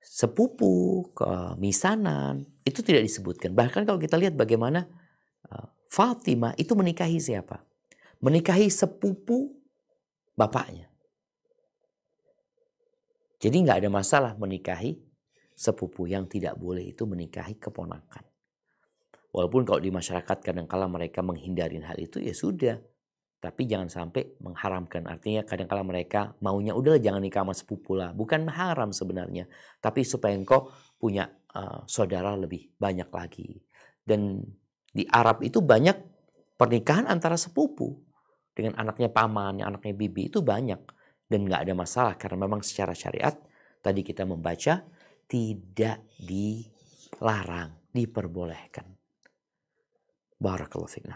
Sepupu, kemisanan, itu tidak disebutkan. Bahkan kalau kita lihat bagaimana Fatimah itu menikahi siapa? Menikahi sepupu bapaknya. Jadi nggak ada masalah menikahi sepupu, yang tidak boleh itu menikahi keponakan. Walaupun kalau di masyarakat kadang-kala mereka menghindari hal itu, ya sudah. Tapi jangan sampai mengharamkan. Artinya kadang-kala mereka maunya udahlah jangan nikah sama sepupu lah. Bukan haram sebenarnya. Tapi supaya engkau punya saudara lebih banyak lagi. Dan di Arab itu banyak pernikahan antara sepupu. Dengan anaknya paman, anaknya bibi itu banyak. Dan nggak ada masalah. Karena memang secara syariat, tadi kita membaca, tidak dilarang, diperbolehkan. Barakallahu fiik.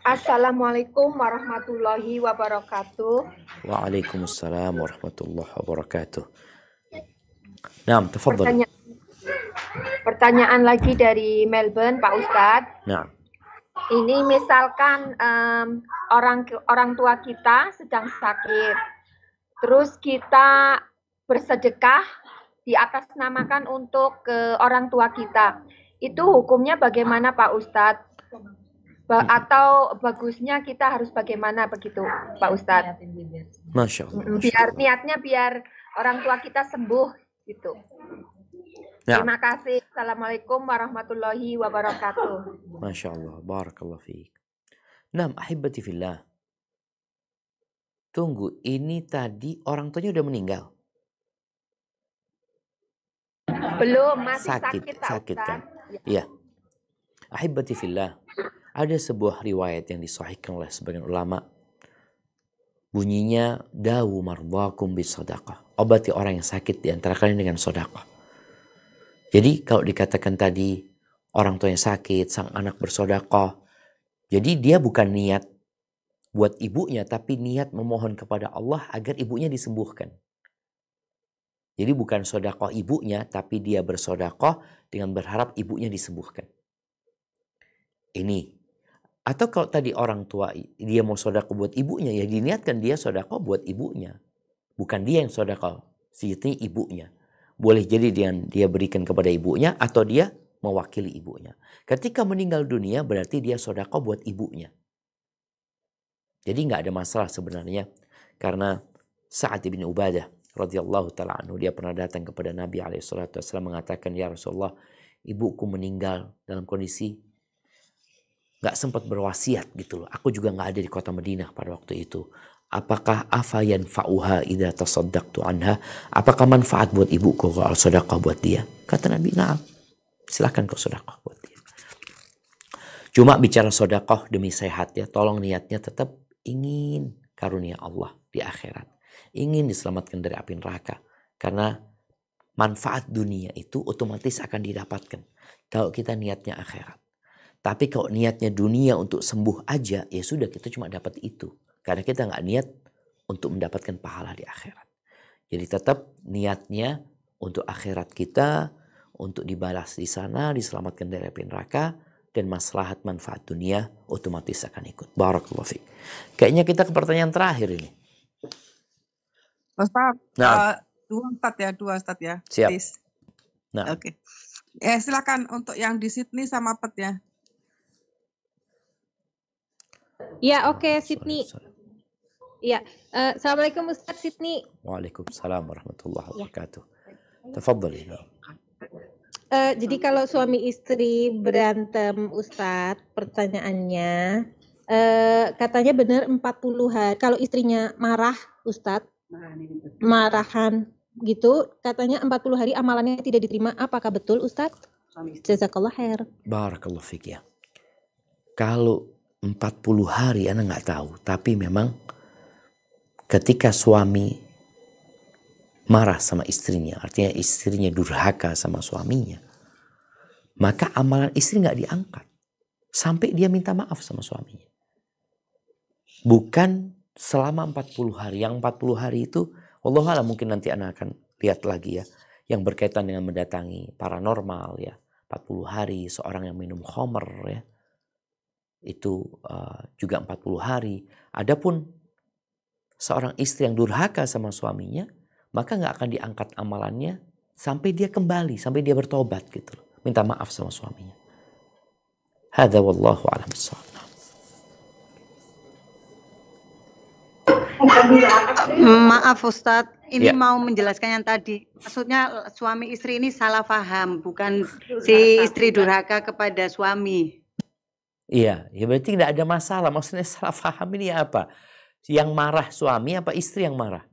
Assalamualaikum warahmatullahi wabarakatuh. Waalaikumsalam warahmatullahi wabarakatuh. Nah, tafadhal. Pertanyaan lagi dari Melbourne, Pak Ustadz. Nah. Ini misalkan orang tua kita sedang sakit, terus kita bersedekah diatasnamakan untuk ke orang tua kita. Itu hukumnya bagaimana, Pak Ustadz? Atau bagusnya kita harus bagaimana begitu, Pak Ustadz? Masya Allah. Biar niatnya biar orang tua kita sembuh gitu. Ya. Terima kasih. Assalamualaikum warahmatullahi wabarakatuh. Masya Allah. Barakallahu fiik. Nah, ahibati fillah. Tunggu, ini tadi orang tuanya udah meninggal? Belum, masih sakit kan? Iya. Ahibati fillah. Ada sebuah riwayat yang disahihkan oleh sebagian ulama. Bunyinya, dawu mardakum bisadaqah. Obati orang yang sakit di antara kalian dengan sedekah. Jadi kalau dikatakan tadi orang tuanya sakit, sang anak bersedekah. Jadi dia bukan niat buat ibunya, tapi niat memohon kepada Allah agar ibunya disembuhkan. Jadi bukan sedekah ibunya, tapi dia bersedekah dengan berharap ibunya disembuhkan. Ini. Atau kalau tadi orang tua dia mau sedekah buat ibunya, ya diniatkan dia sedekah buat ibunya. Bukan dia yang sedekah, sejatinya ibunya. Boleh jadi dia berikan kepada ibunya atau dia mewakili ibunya. Ketika meninggal dunia berarti dia sedekah buat ibunya. Jadi nggak ada masalah sebenarnya. Karena Sa'ad bin Ubadah radhiyallahu ta'ala anhu, dia pernah datang kepada Nabi SAW mengatakan, ya Rasulullah, ibuku meninggal dalam kondisi nggak sempat berwasiat gitu loh. Aku juga nggak ada di kota Madinah pada waktu itu. Apakah afayan fa'uha idza tasaddaqtu anha? Apakah manfaat buat ibuku kalau sedekah buat dia? Kata Nabi, "Na'am. Silakan kau sedekah buat dia." Cuma bicara sedekah demi sehat ya, tolong niatnya tetap ingin karunia Allah di akhirat. Ingin diselamatkan dari api neraka. Karena manfaat dunia itu otomatis akan didapatkan kalau kita niatnya akhirat. Tapi kalau niatnya dunia untuk sembuh aja, ya sudah kita cuma dapat itu. Karena kita nggak niat untuk mendapatkan pahala di akhirat. Jadi tetap niatnya untuk akhirat kita, untuk dibalas di sana, diselamatkan dari api neraka, dan maslahat manfaat dunia otomatis akan ikut. Barakallahu fiik. Kayaknya kita ke pertanyaan terakhir ini. Ustaz, Nah. dua Ustaz ya. Siap. Please. Nah. Oke. Silakan untuk yang di Sydney sama Pet ya. Ya, oke, Sydney. Ya, Assalamualaikum Ustaz Sydney. Waalaikumsalam warahmatullahi wabarakatuh. Tafadhali. Jadi kalau suami istri berantem Ustadz, pertanyaannya katanya benar 40 hari. Kalau istrinya marah Ustadz, marahan gitu, katanya 40 hari amalannya tidak diterima. Apakah betul Ustadz? Jazakallah khair. Barakallahu fiik ya. Kalau 40 hari Ana nggak tahu, tapi memang ketika suami marah sama istrinya, artinya istrinya durhaka sama suaminya, maka amalan istri nggak diangkat sampai dia minta maaf sama suaminya. Bukan selama 40 hari. Yang 40 hari itu, wallahualam mungkin nanti Ana akan lihat lagi ya, yang berkaitan dengan mendatangi paranormal ya. 40 hari seorang yang minum khamr ya. itu juga 40 hari. Adapun seorang istri yang durhaka sama suaminya, maka nggak akan diangkat amalannya sampai dia kembali, sampai dia bertobat gitu. Minta maaf sama suaminya. Hadza wallahu a'lam bissawab. Maaf Ustadz, ini Ya. mau menjelaskan yang tadi. Maksudnya suami istri ini salah paham, bukan si istri durhaka kepada suami. Iya, ya berarti tidak ada masalah. Maksudnya salah paham ini apa? Yang marah suami apa istri yang marah?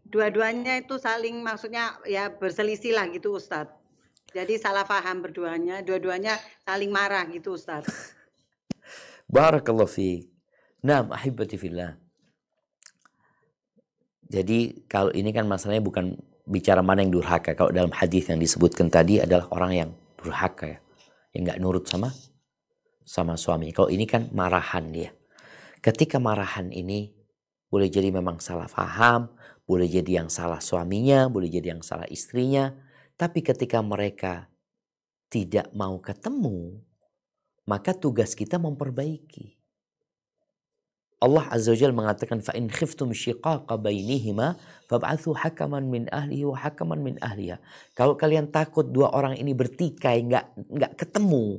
Dua-duanya itu saling maksudnya ya berselisih lah gitu Ustadz. Jadi salah paham dua-duanya saling marah gitu Ustadz. Barakallahu fiik. Naam, ahibati fillah. Jadi kalau ini kan masalahnya bukan bicara mana yang durhaka. Kalau dalam hadis yang disebutkan tadi adalah orang yang durhaka ya, yang nggak nurut sama suami. Kalau ini kan marahan dia. Ketika marahan ini boleh jadi memang salah paham, boleh jadi yang salah suaminya, boleh jadi yang salah istrinya. Tapi ketika mereka tidak mau ketemu, maka tugas kita memperbaiki. Allah Azza wa Jalla mengatakan fa in khiftum shiqaqa bainihima fab'athu hakaman min ahlihi wa hakaman min ahliha. Kalau kalian takut dua orang ini bertikai, enggak ketemu,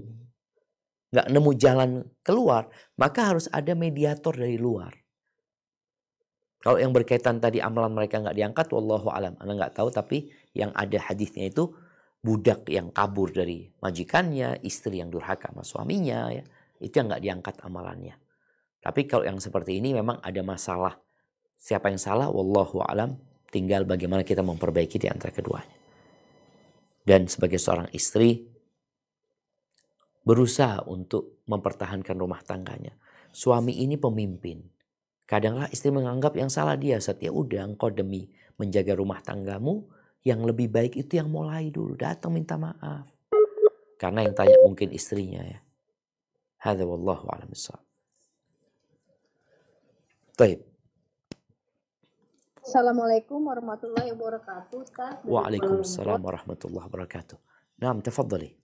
enggak nemu jalan keluar, maka harus ada mediator dari luar. Kalau yang berkaitan tadi amalan mereka enggak diangkat, wallahu alam, ana enggak tahu, tapi yang ada hadisnya itu budak yang kabur dari majikannya, istri yang durhaka sama suaminya ya, itu yang enggak diangkat amalannya. Tapi kalau yang seperti ini memang ada masalah. Siapa yang salah? Wallahu alam. Tinggal bagaimana kita memperbaiki di antara keduanya. Dan sebagai seorang istri, berusaha untuk mempertahankan rumah tangganya. Suami ini pemimpin. Kadanglah istri menganggap yang salah dia. Ya udah, engkau demi menjaga rumah tanggamu, yang lebih baik itu yang mulai dulu. Datang minta maaf. Karena yang tanya mungkin istrinya ya. Hadza wallahu a'lam bissawab. Baik. Assalamualaikum warahmatullahi wabarakatuh, Ustaz. Waalaikumsalam warahmatullahi wabarakatuh. Naam, tafadhali.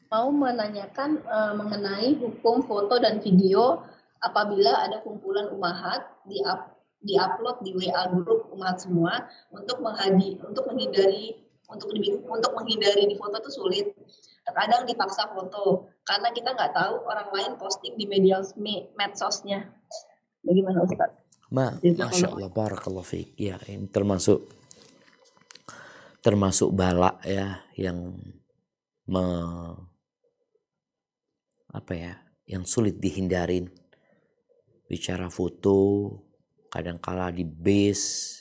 Mau menanyakan mengenai hukum foto dan video apabila ada kumpulan ummahat di-upload di WA grup umat semua untuk menghindari di foto itu sulit. Terkadang dipaksa foto karena kita nggak tahu orang lain posting di medsosnya. Bagaimana Ustaz? Masya Allah, barakallahu fiik. Ya, ini termasuk bala ya yang yang sulit dihindarin. Bicara foto, kadangkala di bis,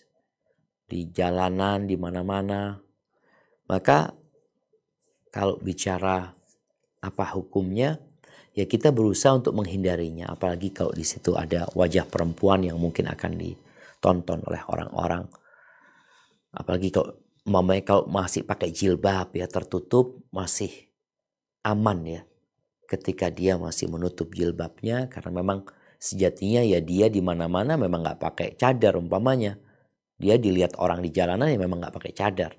di jalanan, di mana-mana. Maka kalau bicara apa hukumnya, ya kita berusaha untuk menghindarinya. Apalagi kalau di situ ada wajah perempuan yang mungkin akan ditonton oleh orang-orang. Apalagi kalau masih pakai jilbab ya, tertutup, masih aman ya. Ketika dia masih menutup jilbabnya, karena memang sejatinya ya dia di mana-mana memang nggak pakai cadar umpamanya. Dia dilihat orang di jalanan ya memang nggak pakai cadar.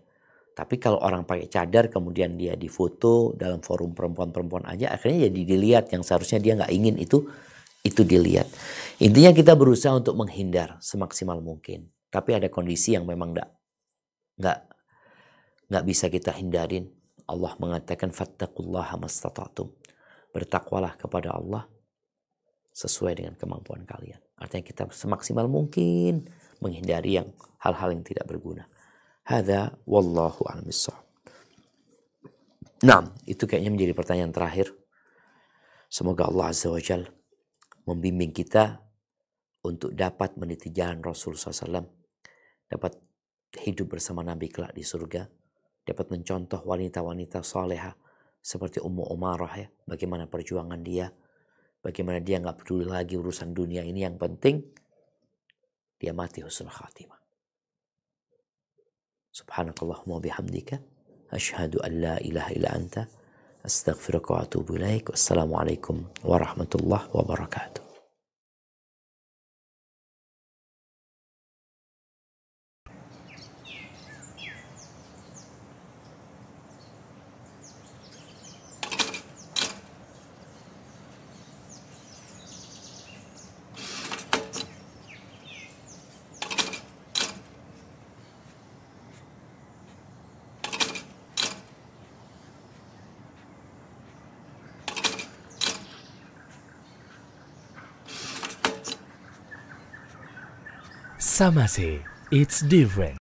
Tapi kalau orang pakai cadar kemudian dia difoto dalam forum perempuan-perempuan aja, akhirnya jadi dilihat yang seharusnya dia nggak ingin itu dilihat. Intinya kita berusaha untuk menghindar semaksimal mungkin. Tapi ada kondisi yang memang nggak bisa kita hindarin. Allah mengatakan fattaqullaha mastata'tum. Bertakwalah kepada Allah sesuai dengan kemampuan kalian. Artinya kita semaksimal mungkin menghindari yang hal-hal yang tidak berguna. Hadza wallahu a'lam bissawab. Nah, itu kayaknya menjadi pertanyaan terakhir. Semoga Allah Azza wa Jalla membimbing kita untuk dapat meniti jalan Rasul SAW, dapat hidup bersama Nabi kelak di surga, dapat mencontoh wanita-wanita salehah seperti Ummu Umarah ya, bagaimana perjuangan dia, bagaimana dia nggak peduli lagi urusan dunia ini, yang penting dia mati husnul khatimah. Subhanakallahumma bihamdika asyhadu an la ilaha illa anta astaghfiruka wa atubu ilaik. Wassalamualaikum warahmatullahi wabarakatuh. Sama sih, it's different.